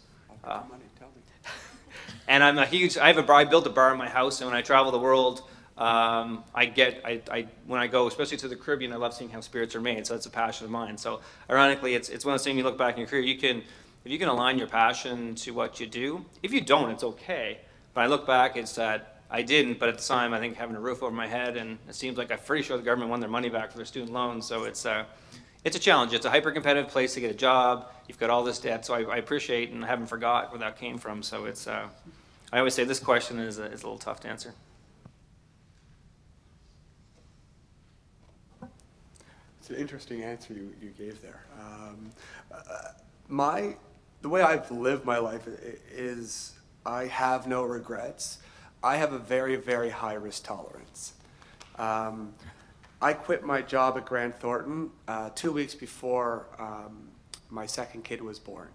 And I built a bar in my house, and when I travel the world, when I go, especially to the Caribbean, I love seeing how spirits are made, so that's a passion of mine. So ironically, it's one of those things you look back in your career, if you can align your passion to what you do. If you don't, it's okay. But I look back, it's that I didn't, but at the time, I think having a roof over my head, and it seems like I'm pretty sure the government won their money back for their student loans, so it's a challenge. It's a hyper-competitive place to get a job. You've got all this debt, so I appreciate and haven't forgot where that came from. So I always say this question is a little tough to answer. It's an interesting answer you gave there. The way I've lived my life is I have no regrets. I have a very, very high risk tolerance. I quit my job at Grant Thornton 2 weeks before my second kid was born.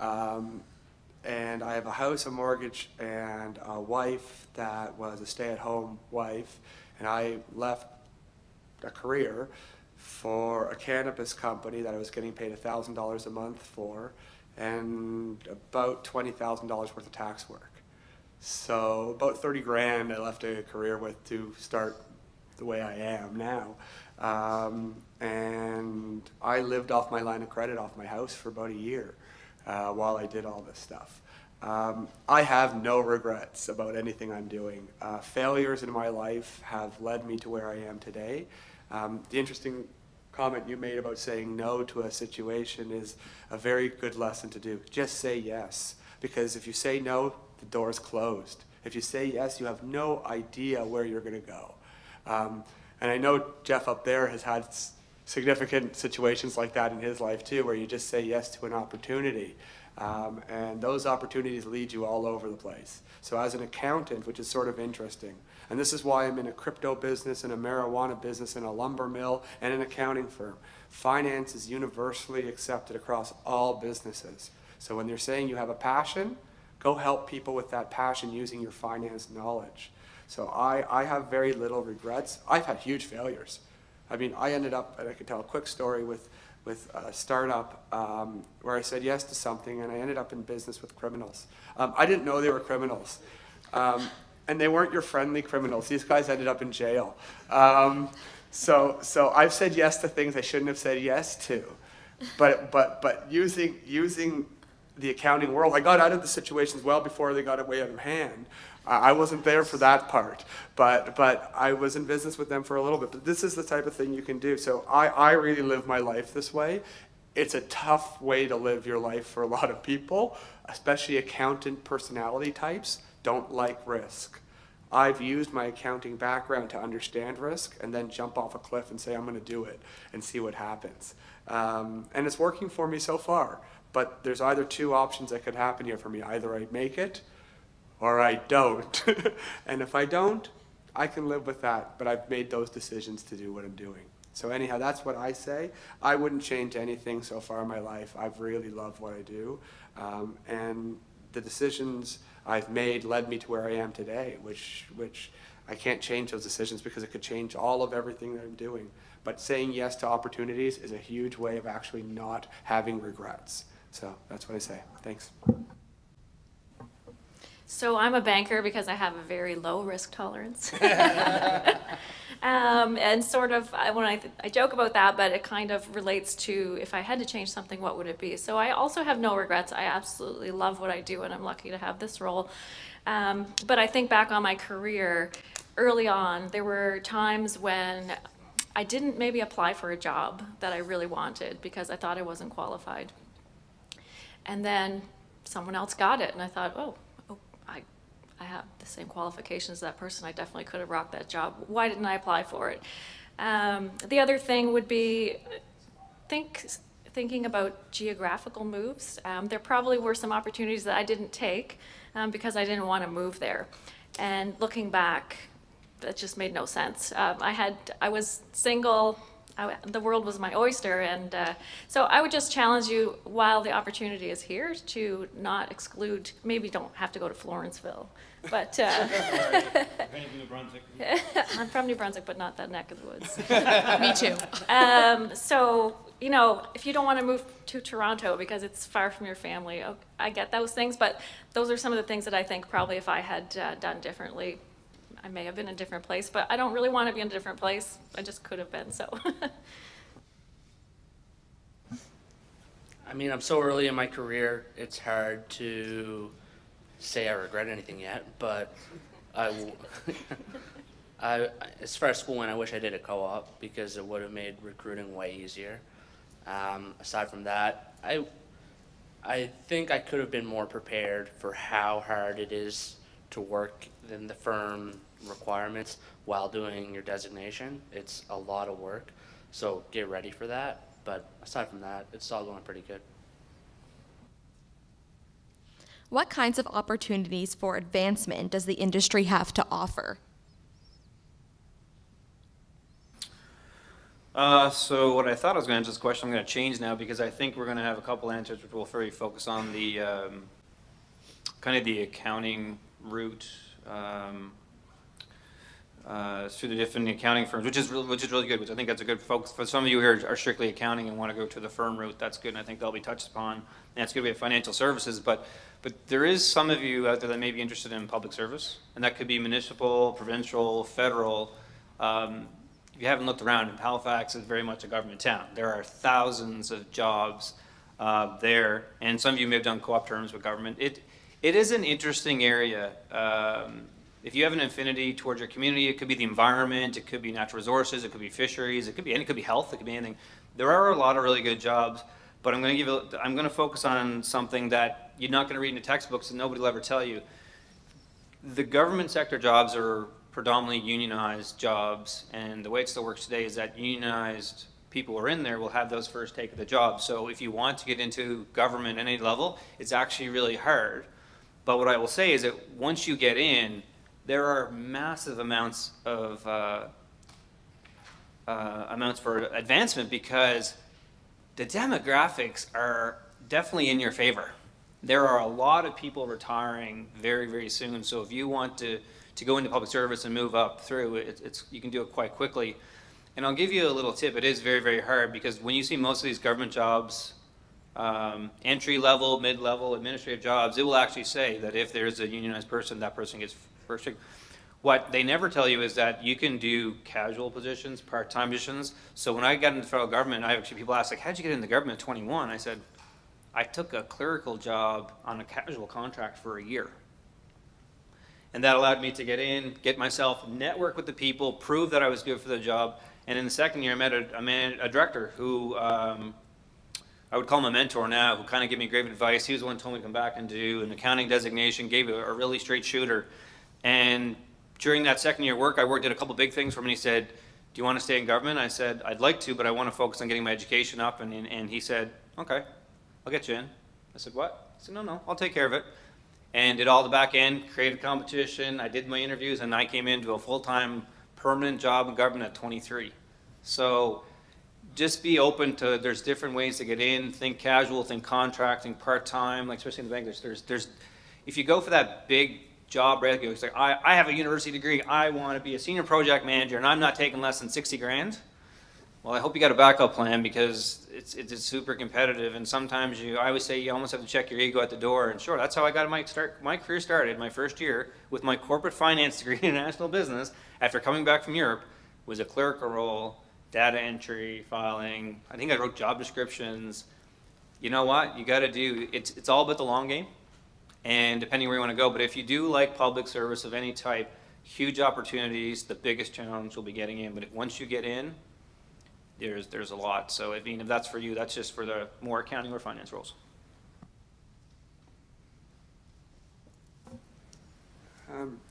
And I have a house, a mortgage, and a wife that was a stay-at-home wife. And I left a career for a cannabis company that I was getting paid $1,000 a month for, and about $20,000 worth of tax work. So about 30 grand I left a career with to start the way I am now. And I lived off my line of credit off my house for about a year while I did all this stuff. I have no regrets about anything I'm doing. Failures in my life have led me to where I am today. The interesting comment you made about saying no to a situation is a very good lesson to do. Just say yes, because if you say no, the door is closed. If you say yes, you have no idea where you're going to go. And I know Jeff up there has had significant situations like that in his life too, where you just say yes to an opportunity. And those opportunities lead you all over the place. So as an accountant, which is sort of interesting, and this is why I'm in a crypto business, and a marijuana business, and a lumber mill, and an accounting firm. Finance is universally accepted across all businesses. So when they're saying you have a passion, go help people with that passion using your finance knowledge. So I have very little regrets. I've had huge failures. I mean, I ended up, and I could tell a quick story with a startup where I said yes to something, and I ended up in business with criminals. I didn't know they were criminals. And they weren't your friendly criminals. These guys ended up in jail. So I've said yes to things I shouldn't have said yes to. But using the accounting world, I got out of the situations well before they got way out of hand. I wasn't there for that part, but I was in business with them for a little bit. But this is the type of thing you can do. So I really live my life this way. It's a tough way to live your life for a lot of people, especially accountant personality types don't like risk. I've used my accounting background to understand risk and then jump off a cliff and say I'm going to do it and see what happens. And it's working for me so far. But there's either two options that could happen here for me. Either I make it or I don't. And if I don't, I can live with that. But I've made those decisions to do what I'm doing. So anyhow, that's what I say. I wouldn't change anything so far in my life. I've really loved what I do. And the decisions I've made led me to where I am today, which I can't change those decisions because it could change all of everything that I'm doing. But saying yes to opportunities is a huge way of actually not having regrets. So that's what I say. Thanks. So I'm a banker because I have a very low risk tolerance. And sort of, when I joke about that, but it kind of relates to if I had to change something, what would it be? So I also have no regrets. I absolutely love what I do, and I'm lucky to have this role. But I think back on my career, early on, there were times when I didn't maybe apply for a job that I really wanted because I thought I wasn't qualified. And then someone else got it, and I thought, oh, I have the same qualifications as that person. I definitely could have rocked that job. Why didn't I apply for it? The other thing would be think thinking about geographical moves, there probably were some opportunities that I didn't take because I didn't want to move there. And looking back, that just made no sense. I was single. The world was my oyster, and so I would just challenge you, while the opportunity is here, to not exclude. Maybe don't have to go to Florenceville, but I'm from New Brunswick, but not that neck of the woods. Me too. So, you know, if you don't want to move to Toronto because it's far from your family, I get those things, but those are some of the things that I think probably if I had done differently, I may have been in a different place, but I don't really want to be in a different place. I just could have been, so. I mean, I'm so early in my career, it's hard to say I regret anything yet, but as far as school went, I wish I did a co-op because it would have made recruiting way easier. Aside from that, I think I could have been more prepared for how hard it is to work in the firm requirements while doing your designation. It's a lot of work, so get ready for that. But aside from that, it's all going pretty good. What kinds of opportunities for advancement does the industry have to offer? So what I thought I was going to answer this question, I'm going to change now because I think we're going to have a couple answers which will very focus on the kind of the accounting route through the different accounting firms, which is really good. Which I think that's a good focus for some of you who are strictly accounting and want to go to the firm route. That's good, and I think they'll be touched upon. And that's good. We have financial services, but there is some of you out there that may be interested in public service, and that could be municipal, provincial, federal. If you haven't looked around, Halifax is very much a government town. There are thousands of jobs there, and some of you may have done co-op terms with government. It is an interesting area. If you have an affinity towards your community, it could be the environment, it could be natural resources, it could be fisheries, it could be health, it could be anything. There are a lot of really good jobs, but I'm going to focus on something that you're not going to read in the textbooks and nobody will ever tell you. The government sector jobs are predominantly unionized jobs, and the way it still works today is that unionized people who are in there will have those first take of the job. So if you want to get into government at any level, it's actually really hard. But what I will say is that once you get in, there are massive amounts of for advancement because the demographics are definitely in your favor. There are a lot of people retiring very, very soon. So if you want to go into public service and move up through, you can do it quite quickly. And I'll give you a little tip. It is very, very hard because when you see most of these government jobs, entry-level, mid-level, administrative jobs, it will actually say that if there's a unionized person, that person gets first. What they never tell you is that you can do casual positions, part-time positions. So when I got into the federal government, people ask, like, how'd you get into the government at 21? I said, I took a clerical job on a casual contract for a year. And that allowed me to get in, get myself, network with the people, prove that I was good for the job. And in the second year, I met a director who I would call him a mentor now, who kind of gave me great advice. He was the one who told me to come back and do an accounting designation, gave a really straight shooter. And during that second year work, did a couple big things for him. And he said, do you want to stay in government? I said, I'd like to, but I want to focus on getting my education up. And he said, okay, I'll get you in. I said, what? He said, no, I'll take care of it. And did all the back end, created competition. I did my interviews, and I came into a full-time permanent job in government at 23. So just be open to, there's different ways to get in. Think casual, think contracting, part-time, like especially in the bank. There's if you go for that big job, regular, it's like, I have a university degree, I want to be a senior project manager, and I'm not taking less than 60 grand. Well, I hope you got a backup plan because it's super competitive, and sometimes I always say you almost have to check your ego at the door. And sure, that's how I got my career started. My first year with my corporate finance degree in international business, after coming back from Europe, was a clerical role, data entry, filing. I think I wrote job descriptions. You know what? You got to do. It's all about the long game, and depending where you want to go. But if you do like public service of any type, huge opportunities. The biggest challenge will be getting in. But once you get in, there's a lot. So I mean, if that's for you, that's just for the more accounting or finance roles.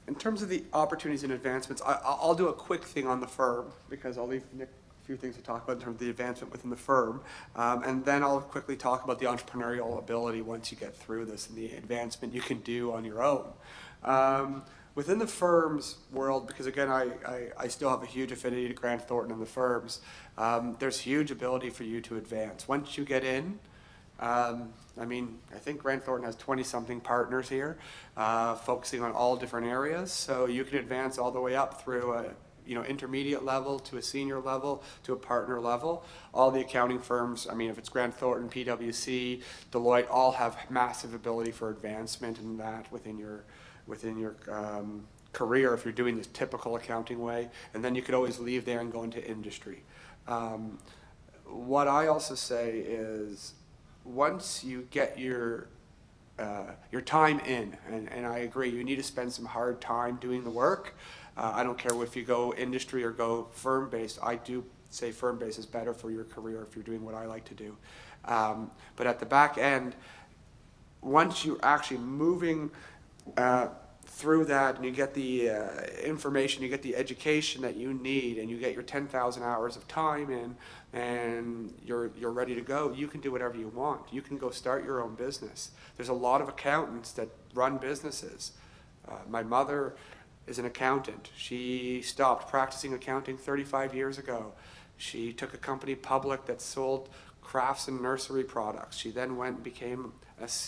In terms of the opportunities and advancements, I'll do a quick thing on the firm because I'll leave Nick few things to talk about in terms of the advancement within the firm. And then I'll quickly talk about the entrepreneurial ability once you get through this and the advancement you can do on your own. Within the firm's world, because again, I still have a huge affinity to Grant Thornton and the firms, there's huge ability for you to advance. Once you get in, I mean, I think Grant Thornton has 20-something partners here, focusing on all different areas. So you can advance all the way up through a intermediate level to a senior level to a partner level. All the accounting firms, I mean, if it's Grant Thornton, PwC, Deloitte, all have massive ability for advancement in that within your career if you're doing this typical accounting way. And then you could always leave there and go into industry. What I also say is, once you get your time in, and I agree, you need to spend some hard time doing the work. I don't care if you go industry or go firm-based. I do say firm-based is better for your career if you're doing what I like to do. But at the back end, once you're actually moving through that and you get the information, you get the education that you need, and you get your 10,000 hours of time in, and you're ready to go, you can do whatever you want. You can go start your own business. There's a lot of accountants that run businesses. My mother is an accountant. She stopped practicing accounting 35 years ago. She took a company public that sold crafts and nursery products. She then went and became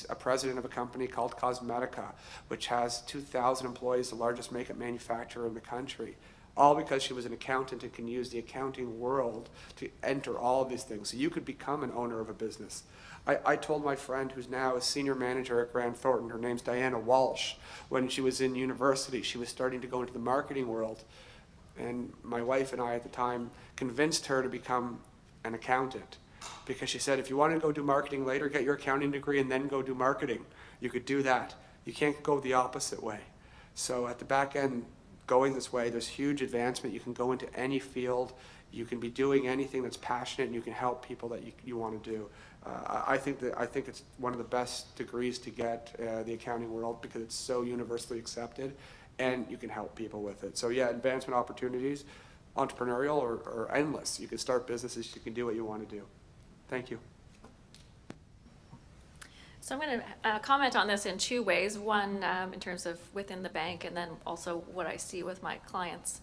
a president of a company called Cosmetica, which has 2,000 employees, the largest makeup manufacturer in the country. All because she was an accountant and can use the accounting world to enter all of these things. So you could become an owner of a business. I told my friend who's now a senior manager at Grant Thornton, her name's Diana Walsh, when she was in university, she was starting to go into the marketing world. And my wife and I at the time convinced her to become an accountant, because she said, if you want to go do marketing later, get your accounting degree and then go do marketing. You could do that. You can't go the opposite way. So at the back end, going this way, there's huge advancement. You can go into any field. You can be doing anything that's passionate, and you can help people that you want to do. I think it's one of the best degrees to get, the accounting world, because it's so universally accepted, and you can help people with it. So yeah, advancement opportunities, entrepreneurial or endless. You can start businesses. You can do what you want to do. Thank you. So I'm going to comment on this in two ways. One, in terms of within the bank, and then also what I see with my clients.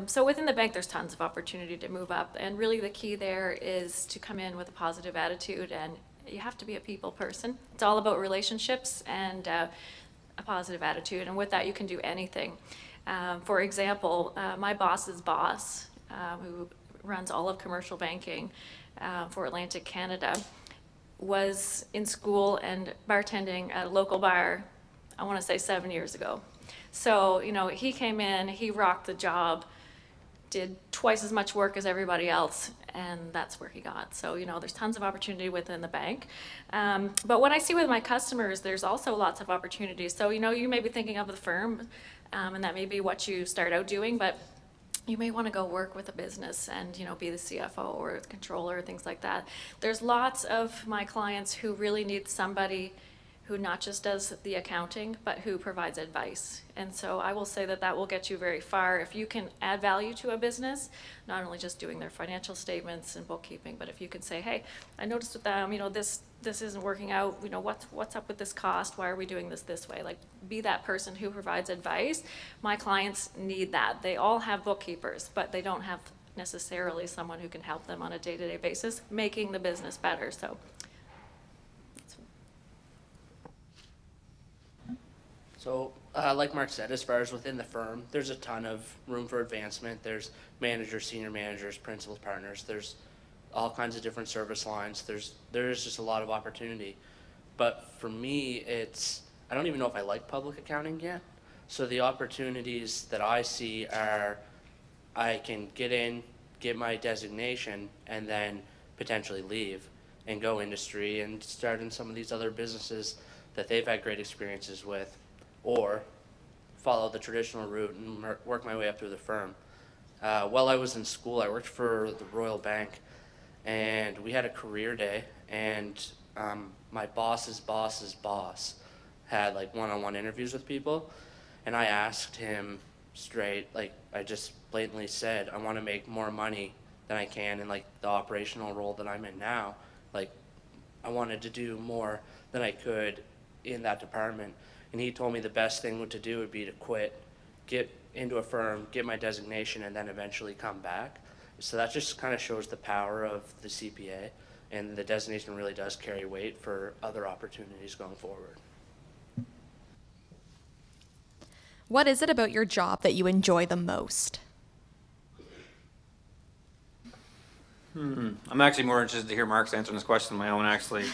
So within the bank, there's tons of opportunity to move up, and really the key there is to come in with a positive attitude, and you have to be a people person. It's all about relationships and a positive attitude, and with that you can do anything. For example, my boss's boss, who runs all of commercial banking for Atlantic Canada, was in school and bartending at a local bar, I want to say 7 years ago. So, he came in, he rocked the job, did twice as much work as everybody else, and that's where he got. So, there's tons of opportunity within the bank. But what I see with my customers, there's also lots of opportunities. So, you may be thinking of the firm, and that may be what you start out doing, but you may want to go work with a business and, be the CFO or the controller, things like that. There's lots of my clients who really need somebody who not just does the accounting, but who provides advice. And so I will say that that will get you very far if you can add value to a business, not only just doing their financial statements and bookkeeping, but if you can say, hey, I noticed with them, this isn't working out, what's up with this cost? Why are we doing this way? Like, be that person who provides advice. My clients need that. They all have bookkeepers, but they don't have necessarily someone who can help them on a day-to-day basis, making the business better. So, like Mark said, as far as within the firm, there's a ton of room for advancement. There's managers, senior managers, principals, partners. There's all kinds of different service lines. There is just a lot of opportunity. But for me, I don't even know if I like public accounting yet. So the opportunities that I see are, I can get in, get my designation, and then potentially leave and go industry and start in some of these other businesses that they've had great experiences with, or follow the traditional route and work my way up through the firm. While I was in school, I worked for the Royal Bank, and we had a career day, and my boss's boss had like one-on-one interviews with people, and I asked him straight, like I just blatantly said, I want to make more money than I can in like the operational role that I'm in now. Like, I wanted to do more than I could in that department. And he told me the best thing to do would be to quit, get into a firm, get my designation, and then eventually come back. So that just kind of shows the power of the CPA, and the designation really does carry weight for other opportunities going forward. What is it about your job that you enjoy the most? I'm actually more interested to hear Mark's answering this question than my own, actually.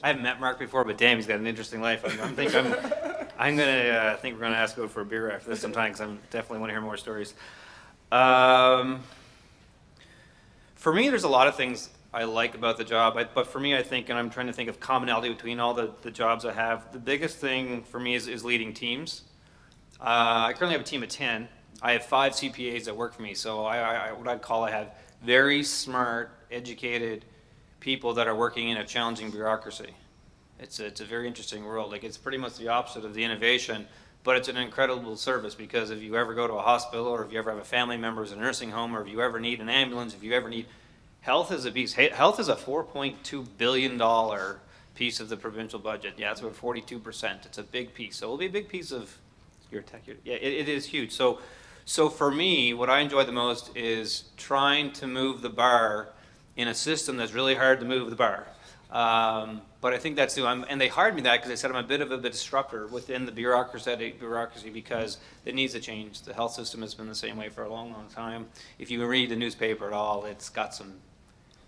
I haven't met Mark before, but damn, he's got an interesting life. I think we're gonna ask to go for a beer after this sometime, because I definitely want to hear more stories. For me, there's a lot of things I like about the job, but for me, I think, and I'm trying to think of commonality between all the jobs I have, the biggest thing for me is leading teams. I currently have a team of 10. I have 5 CPAs that work for me, so I have very smart, educated people that are working in a challenging bureaucracy. It's a very interesting world. Like, it's pretty much the opposite of the innovation, but it's an incredible service, because if you ever go to a hospital, or if you ever have a family member who's in a nursing home, or if you ever need an ambulance, if you ever need, health is a beast. Health is a $4.2 billion piece of the provincial budget. Yeah, it's about 42%. It's a big piece. So it'll be a big piece of your tech. Yeah, it is huge. So for me, what I enjoy the most is trying to move the bar in a system that's really hard to move the bar. But I think that's new. And they hired me that because they said I'm a bit of a disruptor within the bureaucracy, because it needs to change. The health system has been the same way for a long, long time. If you read the newspaper at all, it's got some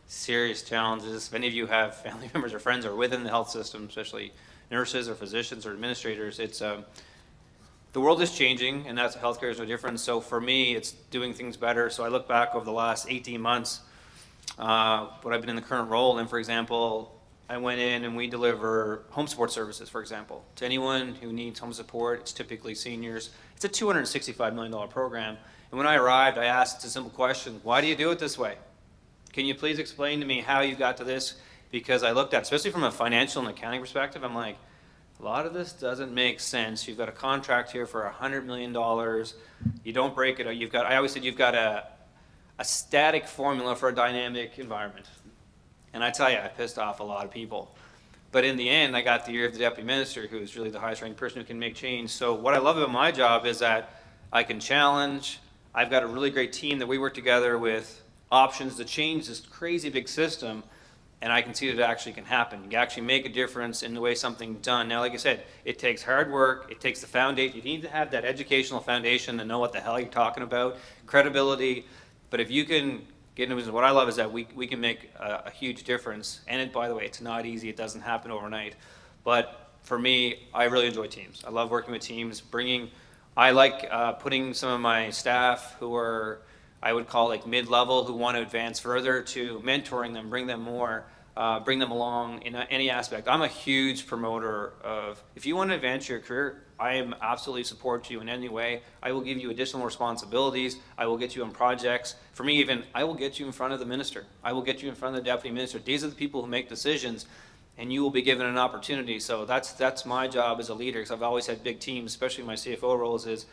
serious challenges. If any of you have family members or friends who are within the health system, especially nurses or physicians or administrators, it's the world is changing, and that's healthcare is no different. So for me, it's doing things better. So I look back over the last 18 months, what I've been in the current role, and for example, I went in and we deliver home support services, for example, to anyone who needs home support. It's typically seniors. It's a $265 million program. And when I arrived, I asked a simple question: why do you do it this way? Can you please explain to me how you got to this? Because I looked at, especially from a financial and accounting perspective, I'm like, a lot of this doesn't make sense. You've got a contract here for $100 million. You don't break it. I always said you've got a static formula for a dynamic environment. And I tell you, I pissed off a lot of people. But in the end, I got the ear of the deputy minister, who is really the highest ranked person who can make change. So what I love about my job is that I can challenge. I've got a really great team that we work together with options to change this crazy big system. And I can see that it actually can happen. You can actually make a difference in the way something's done. Now, like I said, it takes hard work. It takes the foundation. You need to have that educational foundation to know what the hell you're talking about, credibility. But if you can get into business, what I love is that we can make a huge difference. And by the way, it's not easy. It doesn't happen overnight. But for me, I really enjoy teams. I love working with teams. I like putting some of my staff who are, I would call like mid-level, who want to advance further, to mentoring them, bring them along in any aspect. I'm a huge promoter of, if you want to advance your career, I am absolutely support you in any way. I will give you additional responsibilities. I will get you on projects. For me even, I will get you in front of the minister. I will get you in front of the deputy minister. These are the people who make decisions, and you will be given an opportunity. So that's my job as a leader, because I've always had big teams, especially my CFO roles. Is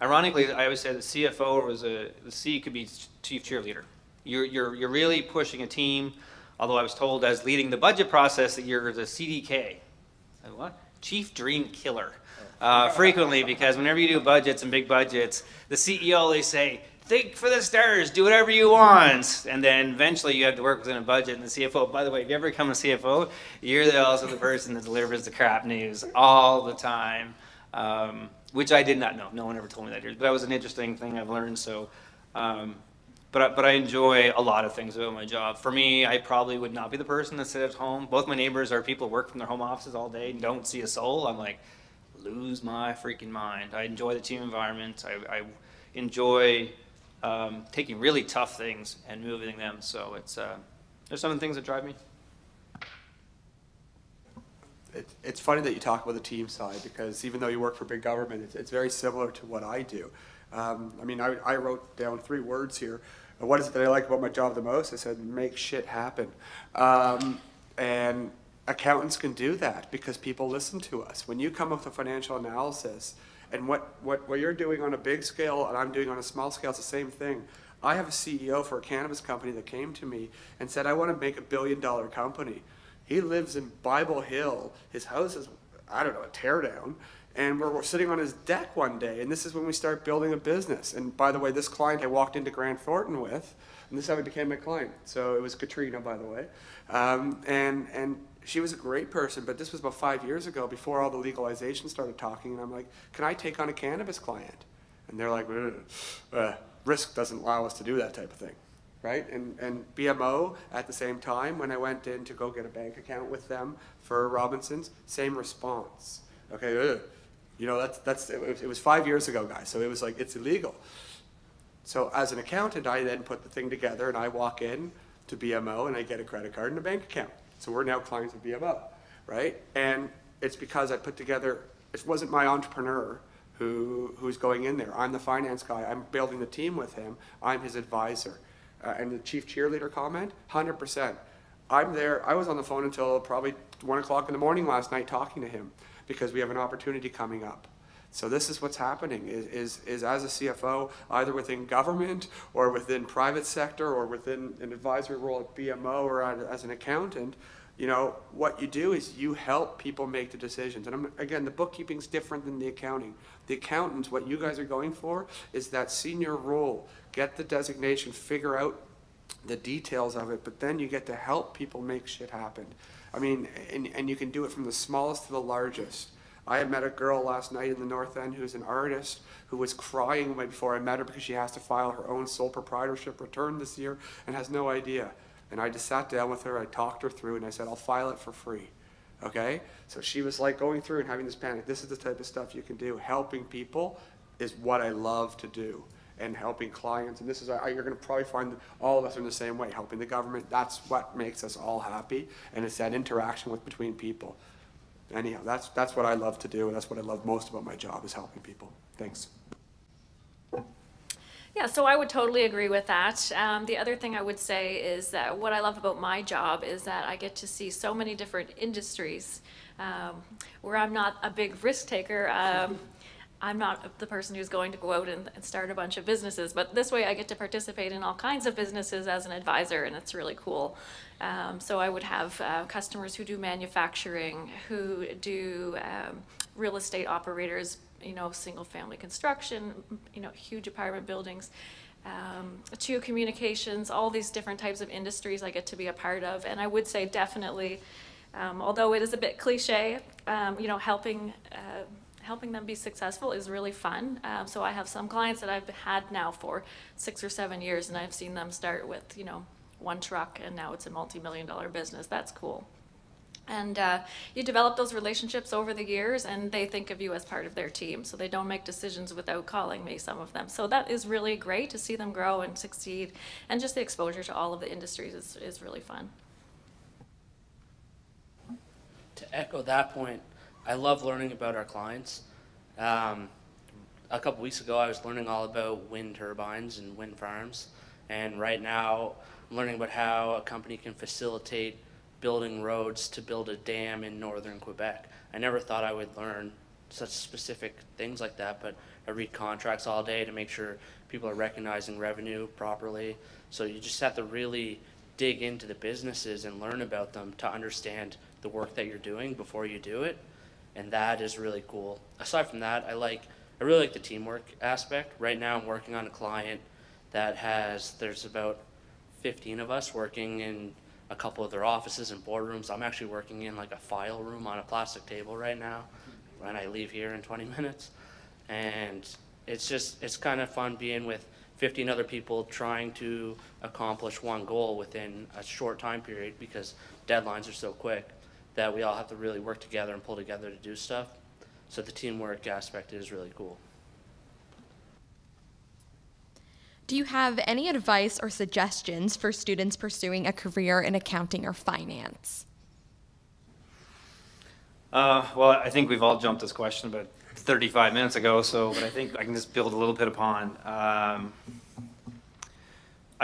ironically, I always say the CFO was the C could be chief cheerleader. You're really pushing a team. Although I was told as leading the budget process that you're the CDK. What? Chief Dream Killer. Frequently, because whenever you do budgets and big budgets, the CEO, they say, think for the stars, do whatever you want. And then eventually you have to work within a budget. And the CFO, by the way, if you ever become a CFO, you're also the person that delivers the crap news all the time, which I did not know. No one ever told me that. But that was an interesting thing I've learned. So, but I enjoy a lot of things about my job. For me, I probably would not be the person that sits at home. Both my neighbors are people who work from their home offices all day and don't see a soul. I'm like, lose my freaking mind. I enjoy the team environment. I enjoy taking really tough things and moving them. So there's some of the things that drive me. It's funny that you talk about the team side, because even though you work for big government, it's very similar to what I do. I mean, I wrote down 3 words here. What is it that I like about my job the most? I said, make shit happen. And accountants can do that because people listen to us. When you come up with a financial analysis, and what you're doing on a big scale and I'm doing on a small scale, it's the same thing. I have a CEO for a cannabis company that came to me and said, I want to make $1 billion company. He lives in Bible Hill. His house is, I don't know, a teardown. And we're sitting on his deck one day, and this is when we start building a business. And by the way, this client I walked into Grant Thornton with, and this is how he became my client. So it was Katrina, by the way. And she was a great person, but this was about 5 years ago before all the legalization started talking. And I'm like, can I take on a cannabis client? And they're like, risk doesn't allow us to do that type of thing, right? And BMO, at the same time, when I went in to go get a bank account with them for Robinsons, same response. Okay, you know, it was 5 years ago, guys, so it was like, it's illegal. So as an accountant, I then put the thing together, and I walk in to BMO, and I get a credit card and a bank account. So we're now clients of BMO, right? And it's because I put together, it wasn't my entrepreneur who's going in there. I'm the finance guy. I'm building the team with him. I'm his advisor. And the chief cheerleader comment, 100%. I'm there. I was on the phone until probably 1 o'clock in the morning last night talking to him because we have an opportunity coming up. So this is what's happening, is as a CFO, either within government or within private sector or within an advisory role at BMO or as an accountant, you know, what you do is you help people make the decisions. And again, the bookkeeping's different than the accounting. The accountants, what you guys are going for is that senior role. Get the designation, figure out the details of it, but then you get to help people make shit happen. I mean, and you can do it from the smallest to the largest. I had met a girl last night in the North End who's an artist who was crying before I met her because she has to file her own sole proprietorship return this year and has no idea. And I just sat down with her, I talked her through, and I said, I'll file it for free. Okay? So she was like going through and having this panic. This is the type of stuff you can do. Helping people is what I love to do. And helping clients, and this is, you're going to probably find that all of us are in the same way. Helping the government, that's what makes us all happy, and it's that interaction between people. Anyhow, that's what I love to do, and that's what I love most about my job, is helping people. Thanks. Yeah, so I would totally agree with that. The other thing I would say is that what I love about my job is that I get to see so many different industries where I'm not a big risk taker. I'm not the person who's going to go out and start a bunch of businesses, but this way I get to participate in all kinds of businesses as an advisor, and it's really cool. So I would have customers who do manufacturing, who do real estate operators, you know, single family construction, you know, huge apartment buildings, to communications, all these different types of industries I get to be a part of. And I would say definitely, although it is a bit cliche, you know, helping them be successful is really fun. So I have some clients that I've had now for 6 or 7 years, and I've seen them start with, you know, 1 truck, and now it's a multi-million-dollar business. That's cool. And you develop those relationships over the years, and they think of you as part of their team. So they don't make decisions without calling me, some of them. So that is really great to see them grow and succeed. And just the exposure to all of the industries is really fun. To echo that point, I love learning about our clients. A couple weeks ago, I was learning all about wind turbines and wind farms. And right now, I'm learning about how a company can facilitate building roads to build a dam in northern Quebec. I never thought I would learn such specific things like that, but I read contracts all day to make sure people are recognizing revenue properly. So you just have to really dig into the businesses and learn about them to understand the work that you're doing before you do it. And that is really cool. Aside from that, I really like the teamwork aspect. Right now I'm working on a client that there's about 15 of us working in a couple of their offices and boardrooms. I'm actually working in like a file room on a plastic table right now when I leave here in 20 minutes. And it's kind of fun being with 15 other people trying to accomplish one goal within a short time period, because deadlines are so quick that we all have to really work together and pull together to do stuff. So the teamwork aspect is really cool. Do you have any advice or suggestions for students pursuing a career in accounting or finance? Well, I think we've all jumped this question about 35 minutes ago, but I think I can just build a little bit upon. I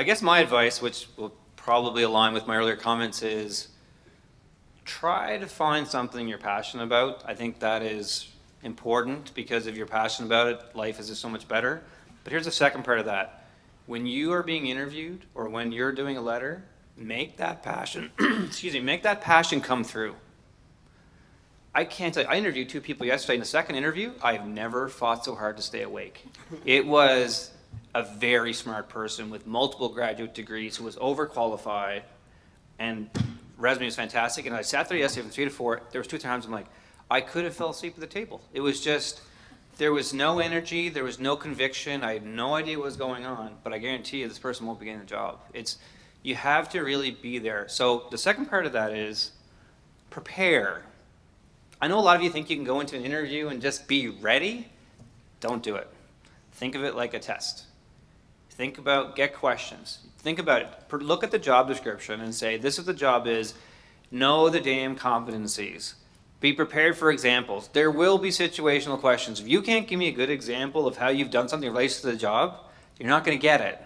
guess my advice, which will probably align with my earlier comments, is try to find something you're passionate about. I think that is important, because if you're passionate about it, life is just so much better. But here's the second part of that. when you are being interviewed or when you're doing a letter, make that passion, excuse me, make that passion come through. I can't tell you, I interviewed 2 people yesterday. In the second interview, I've never fought so hard to stay awake. It was a very smart person with multiple graduate degrees who was overqualified, and resume was fantastic. And I sat there yesterday from 3 to 4. There was 2 times I'm like, I could have fell asleep at the table. It was just, there was no energy, there was no conviction. I had no idea what was going on, but I guarantee you this person won't be getting the job. You have to really be there. So the second part of that is prepare. I know a lot of you think you can go into an interview and just be ready. Don't do it. Think of it like a test. Think about, get questions. Think about it. Look at the job description and say, this is what the job is. Know the damn competencies. Be prepared for examples. There will be situational questions. If you can't give me a good example of how you've done something related to the job, you're not going to get it.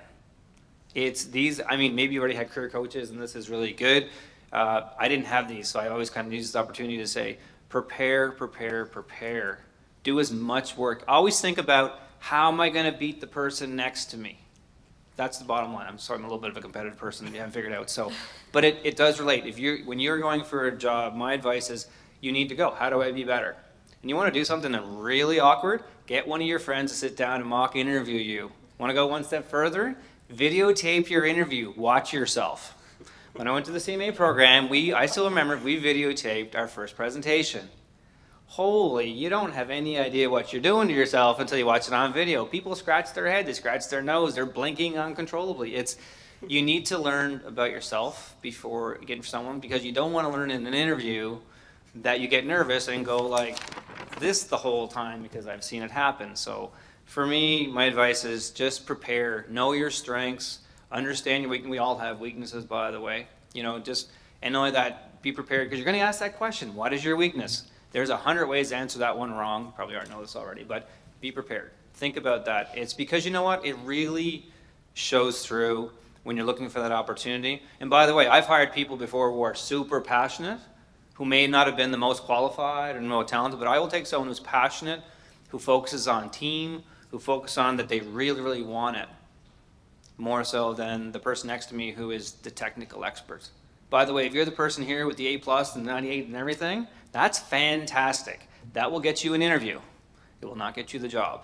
It's these, I mean, maybe you already had career coaches and this is really good. I didn't have these, so I always kind of use this opportunity to say, prepare, prepare, prepare. Do as much work. Always think about, how am I going to beat the person next to me? That's the bottom line. I'm sorry, I'm a little bit of a competitive person that you haven't figured out. So, but it does relate. When you're going for a job, my advice is you need to go. How do I be better? And you want to do something that's really awkward? Get one of your friends to sit down and mock interview you. Want to go one step further? Videotape your interview. Watch yourself. When I went to the CMA program, I still remember we videotaped our first presentation. Holy, you don't have any idea what you're doing to yourself until you watch it on video. People scratch their head, they scratch their nose, they're blinking uncontrollably. You need to learn about yourself before getting for someone, because you don't want to learn in an interview that you get nervous and go like this the whole time, because I've seen it happen. So for me, my advice is just prepare, know your strengths, understand your weaknesses. We all have weaknesses, by the way. And not only that, be prepared, because you're going to ask that question, what is your weakness? There's 100 ways to answer that one wrong. You probably already know this already, but be prepared. Think about that. It's because you know what? It really shows through when you're looking for that opportunity. And by the way, I've hired people before who are super passionate, who may not have been the most qualified or most talented, but I will take someone who's passionate, who focuses on team, who focuses on that they really, really want it, more so than the person next to me who is the technical expert. By the way, if you're the person here with the A+ and 98 and everything, that's fantastic. That will get you an interview. It will not get you the job.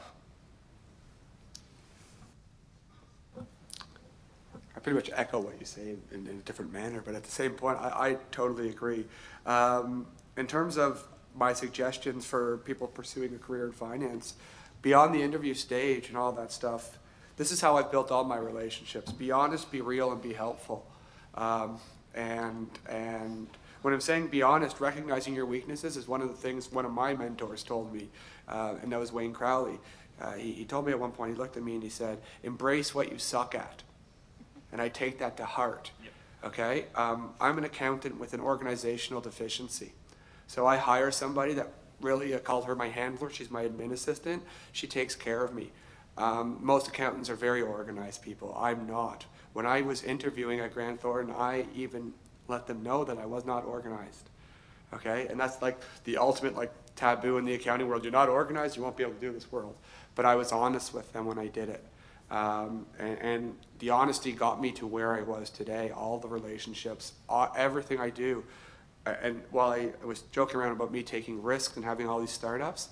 I pretty much echo what you say in a different manner, but at the same point, I totally agree. In terms of my suggestions for people pursuing a career in finance, beyond the interview stage and all that stuff, this is how I've built all my relationships. Be honest, be real, and be helpful. And when I'm saying be honest, recognizing your weaknesses is one of the things one of my mentors told me, and that was Wayne Crowley. He told me at one point, he looked at me and he said, embrace what you suck at. And I take that to heart. Yep. Okay? I'm an accountant with an organizational deficiency. So I hire somebody that really, I call her my handler. She's my admin assistant. She takes care of me. Most accountants are very organized people. I'm not. When I was interviewing at Grant Thornton, I even let them know that I was not organized. Okay? And that's like the ultimate taboo in the accounting world. You're not organized, you won't be able to do this world. But I was honest with them when I did it. And the honesty got me to where I was today, all the relationships, everything I do. And while I was joking around about me taking risks and having all these startups,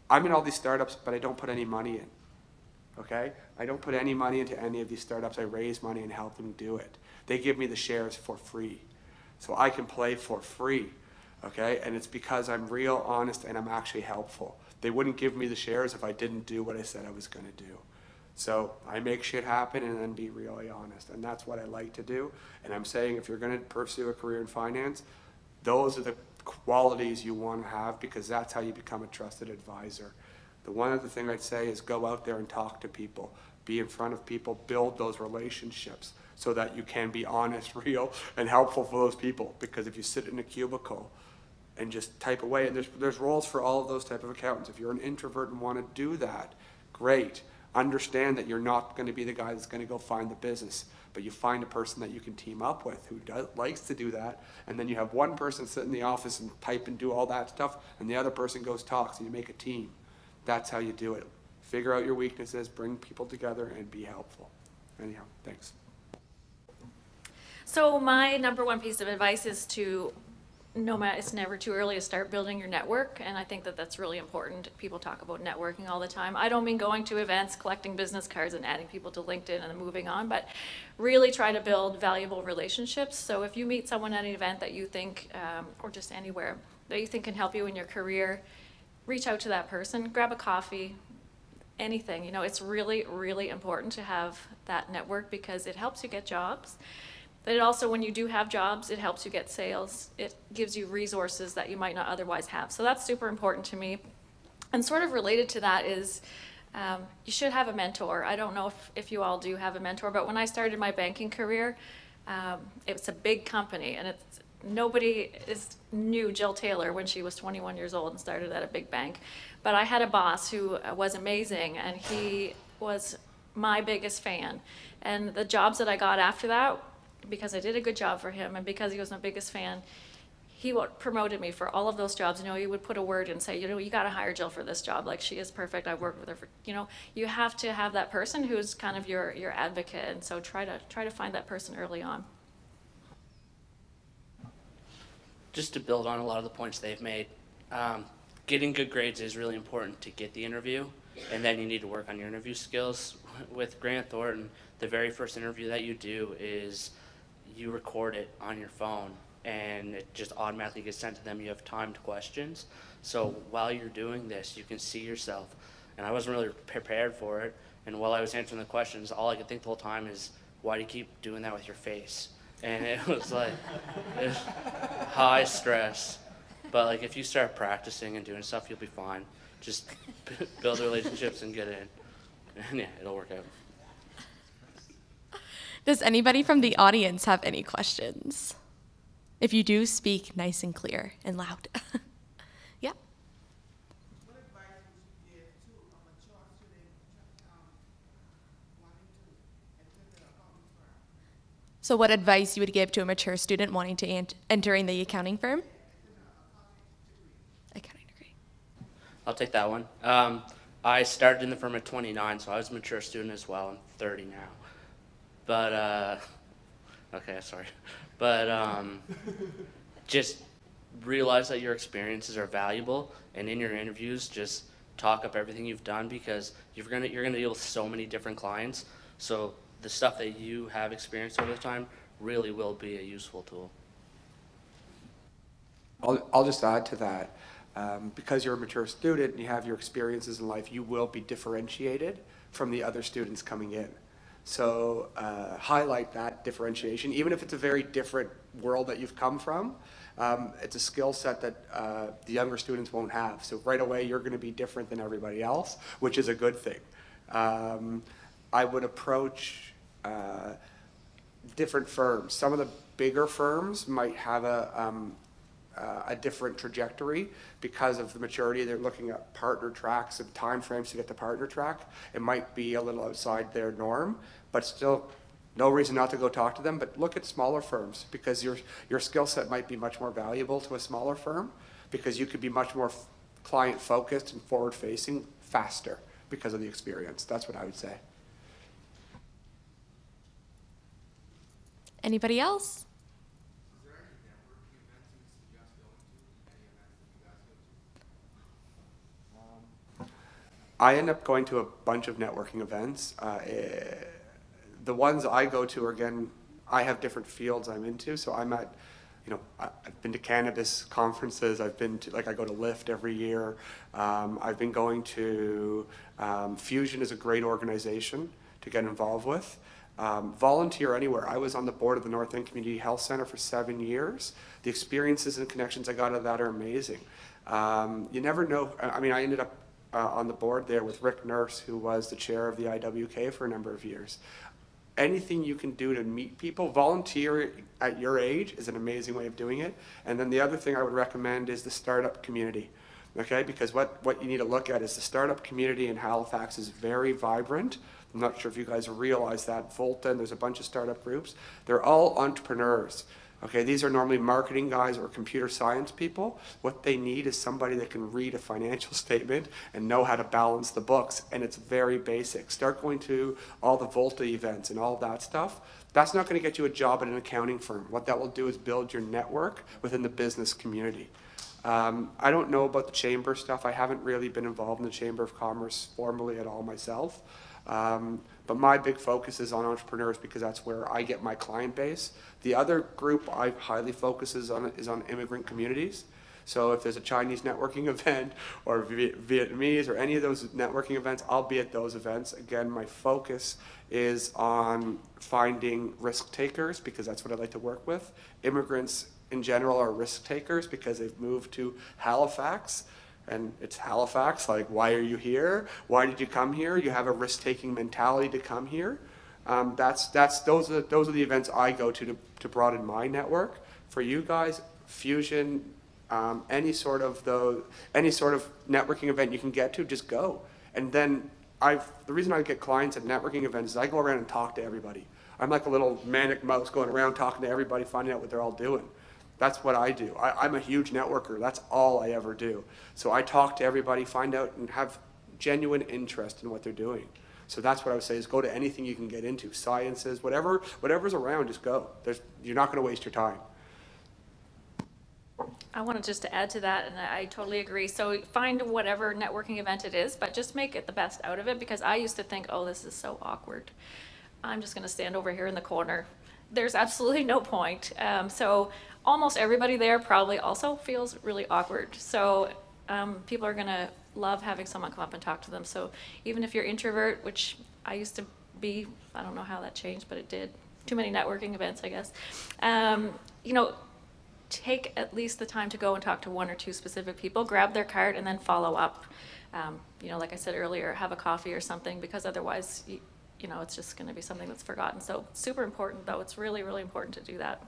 I'm in all these startups, but I don't put any money in. Okay? I don't put any money into any of these startups. I raise money and help them do it. They give me the shares for free. So I can play for free. Okay? And it's because I'm real, honest, and I'm actually helpful. They wouldn't give me the shares if I didn't do what I said I was going to do. So I make shit happen and then be really honest. And that's what I like to do. And I'm saying if you're going to pursue a career in finance, those are the qualities you want to have, because that's how you become a trusted advisor. The one other thing I'd say is go out there and talk to people. Be in front of people. Build those relationships so that you can be honest, real, and helpful for those people. Because if you sit in a cubicle and just type away, and there's roles for all of those type of accountants. If you're an introvert and want to do that, great. Understand that you're not going to be the guy that's going to go find the business, but you find a person that you can team up with who likes to do that, and then you have one person sit in the office and type and do all that stuff, and the other person goes talks, and you make a team. That's how you do it. Figure out your weaknesses, bring people together, and be helpful. anyhow, thanks. So my number one piece of advice is to, no matter, it's never too early to start building your network, and I think that that's really important. People talk about networking all the time. I don't mean going to events, collecting business cards, and adding people to LinkedIn and then moving on, but really try to build valuable relationships. So if you meet someone at an event that you think, or just anywhere, that you think can help you in your career, reach out to that person, grab a coffee, anything. You know, it's really, really important to have that network because it helps you get jobs. But it also, when you do have jobs, it helps you get sales. It gives you resources that you might not otherwise have. So that's super important to me. And sort of related to that is you should have a mentor. I don't know if you all do have a mentor, but when I started my banking career, it's a big company, and nobody knew Jill Taylor when she was 21 years old and started at a big bank. But I had a boss who was amazing, and he was my biggest fan. And the jobs that I got after that, because I did a good job for him and because he was my biggest fan, he promoted me for all of those jobs. You know, he would put a word and say, you know, you got to hire Jill for this job. Like, she is perfect. I've worked with her for, you know, you have to have that person who's kind of your advocate. And so try to find that person early on. Just to build on a lot of the points they've made, getting good grades is really important to get the interview, and then you need to work on your interview skills. With Grant Thornton, the very first interview that you do is you record it on your phone, and it just automatically gets sent to them. You have timed questions, so while you're doing this, you can see yourself. And I wasn't really prepared for it, and while I was answering the questions, all I could think the whole time is, why do you keep doing that with your face? And it was like high stress. But like, if you start practicing and doing stuff, you'll be fine. Just build relationships and get in, and yeah, it'll work out. Does anybody from the audience have any questions? If you do, speak nice and clear and loud. Yeah. What advice would you give to a mature student wanting to enter the accounting firm? So what advice you would give to a mature student wanting to entering the accounting firm? Accounting degree. I'll take that one. I started in the firm at 29, so I was a mature student as well. I'm 30 now. But, okay, sorry. But just realize that your experiences are valuable, and in your interviews, just talk up everything you've done, because you're gonna deal with so many different clients. So the stuff that you have experienced over the time really will be a useful tool. I'll just add to that. Because you're a mature student and you have your experiences in life, you will be differentiated from the other students coming in. So highlight that differentiation, even if it's a very different world that you've come from. It's a skill set that the younger students won't have. So right away, you're going to be different than everybody else, which is a good thing. I would approach different firms. Some of the bigger firms might have a different trajectory because of the maturity. They're looking at partner tracks and time frames to get the partner track. It might be a little outside their norm, but still no reason not to go talk to them. But look at smaller firms, because your skill set might be much more valuable to a smaller firm, because you could be much more client focused and forward facing faster because of the experience. That's what I would say. Anybody else? I end up going to a bunch of networking events. The ones I go to are, again, I have different fields I'm into. So I'm at, I've been to cannabis conferences. I've been to, I go to LIFT every year. I've been going to, Fusion is a great organization to get involved with. Volunteer anywhere. I was on the board of the North End Community Health Center for 7 years. The experiences and connections I got out of that are amazing. You never know. I mean, I ended up on the board there with Rick Nurse, who was the chair of the IWK for a number of years. Anything you can do to meet people, volunteer at your age is an amazing way of doing it. And then the other thing I would recommend is the startup community, okay? Because what you need to look at is the startup community in Halifax is very vibrant. I'm not sure if you guys realize that. Volta, and there's a bunch of startup groups. They're all entrepreneurs. Okay, these are normally marketing guys or computer science people. What they need is somebody that can read a financial statement and know how to balance the books, and it's very basic. Start going to all the Volta events and all that stuff. That's not going to get you a job at an accounting firm. What that will do is build your network within the business community. I don't know about the chamber stuff. I haven't really been involved in the Chamber of Commerce formally at all myself. But my big focus is on entrepreneurs because that's where I get my client base. The other group I highly focus is on immigrant communities. So if there's a Chinese networking event or Vietnamese or any of those networking events, I'll be at those events. Again, my focus is on finding risk takers because that's what I like to work with. Immigrants in general are risk takers because they've moved to Halifax. And it's Halifax, like, why are you here? Why did you come here? You have a risk-taking mentality to come here. Those are the events I go to broaden my network. For you guys, Fusion, any sort of networking event you can get to, just go. And then the reason I get clients at networking events is I go around and talk to everybody. I'm like a little manic mouse going around talking to everybody, finding out what they're all doing. That's what I do. I'm a huge networker. That's all I ever do. So I talk to everybody, find out, and have genuine interest in what they're doing. So that's what I would say is go to anything you can get into. Sciences, whatever's around, just go. You're not going to waste your time. I wanted just to add to that, and I totally agree. So find whatever networking event it is, but just make it the best out of it, because I used to think, oh, this is so awkward. I'm just going to stand over here in the corner. There's absolutely no point. So almost everybody there probably also feels really awkward. So people are going to love having someone come up and talk to them. So even if you're introvert, which I used to be, I don't know how that changed, but it did. Too many networking events, I guess. You know, take at least the time to go and talk to one or two specific people, grab their card, and then follow up. You know, like I said earlier, have a coffee or something, because otherwise, you know, it's just going to be something that's forgotten. So super important, though. It's really, really important to do that.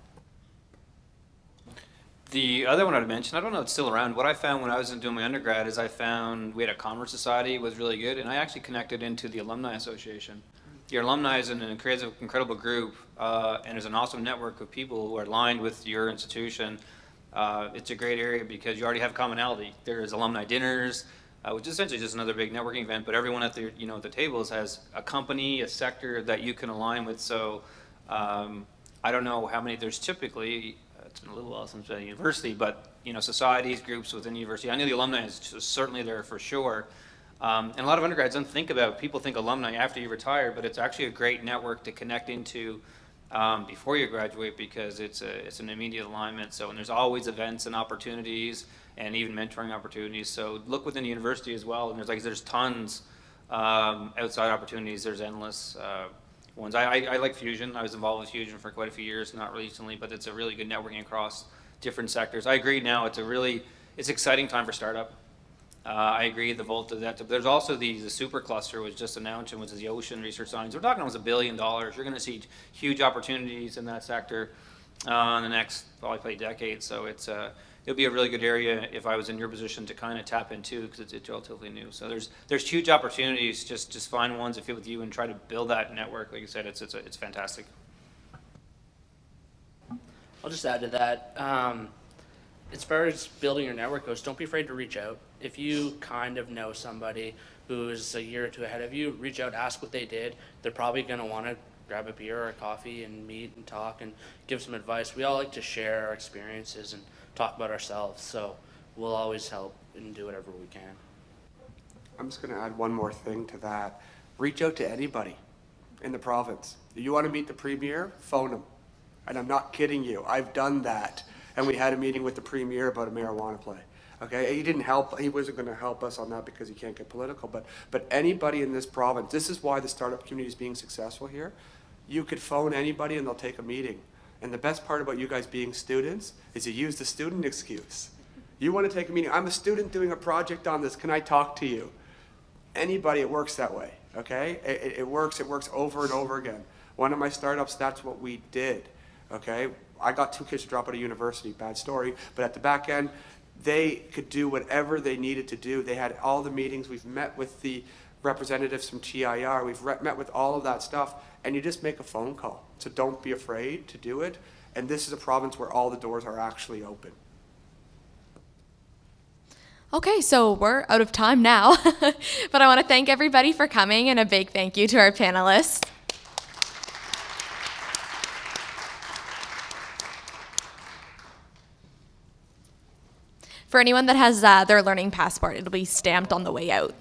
The other one I'd mention, I don't know if it's still around. What I found when I was doing my undergrad is I found we had a Commerce Society was really good, and I actually connected into the Alumni Association. Your alumni is an incredible group, and there's an awesome network of people who are aligned with your institution. It's a great area because you already have commonality. There's alumni dinners, which is essentially just another big networking event, but everyone at the the tables has a company, a sector that you can align with. So I don't know how many there's typically. It's been a little while since I've been at university, but societies, groups within the university. I know the alumni is certainly there for sure. And a lot of undergrads don't think about, people think alumni after you retire, but it's actually a great network to connect into before you graduate, because it's an immediate alignment. So, and there's always events and opportunities and even mentoring opportunities. So look within the university as well, and there's tons outside opportunities. There's endless ones. I like Fusion. I was involved with Fusion for quite a few years, not recently, but it's a really good networking across different sectors. I agree now, it's exciting time for startup. I agree, the Volta, there's also the super cluster was just announced, which is the ocean research science. We're talking almost $1 billion. You're going to see huge opportunities in that sector in the next probably decade. So it'll be a really good area if I was in your position to kind of tap into, because it's relatively new. So there's huge opportunities. Just find ones that fit with you and try to build that network. Like you said, it's fantastic. I'll just add to that. As far as building your network goes, don't be afraid to reach out. If you kind of know somebody who's a year or two ahead of you, reach out, ask what they did. They're probably going to want to grab a beer or a coffee and meet and talk and give some advice. We all like to share our experiences and talk about ourselves, so we'll always help and do whatever we can. I'm just going to add one more thing to that. Reach out to anybody in the province. If you want to meet the premier, phone him. And I'm not kidding you. I've done that. And we had a meeting with the premier about a marijuana play. Okay, he didn't help. He wasn't going to help us on that because he can't get political. But anybody in this province, this is why the startup community is being successful here. You could phone anybody and they'll take a meeting. And the best part about you guys being students is you use the student excuse. You want to take a meeting. I'm a student doing a project on this. Can I talk to you? Anybody, it works that way. Okay, it works. It works over and over again. One of my startups, that's what we did. Okay, I got 2 kids to drop out of university, bad story, but at the back end, they could do whatever they needed to do. They had all the meetings. We've met with the representatives from TIR. We've met with all of that stuff, and you just make a phone call. So don't be afraid to do it. And this is a province where all the doors are actually open. Okay, so we're out of time now, but I want to thank everybody for coming, and a big thank you to our panelists. For anyone that has their learning passport, it'll be stamped on the way out.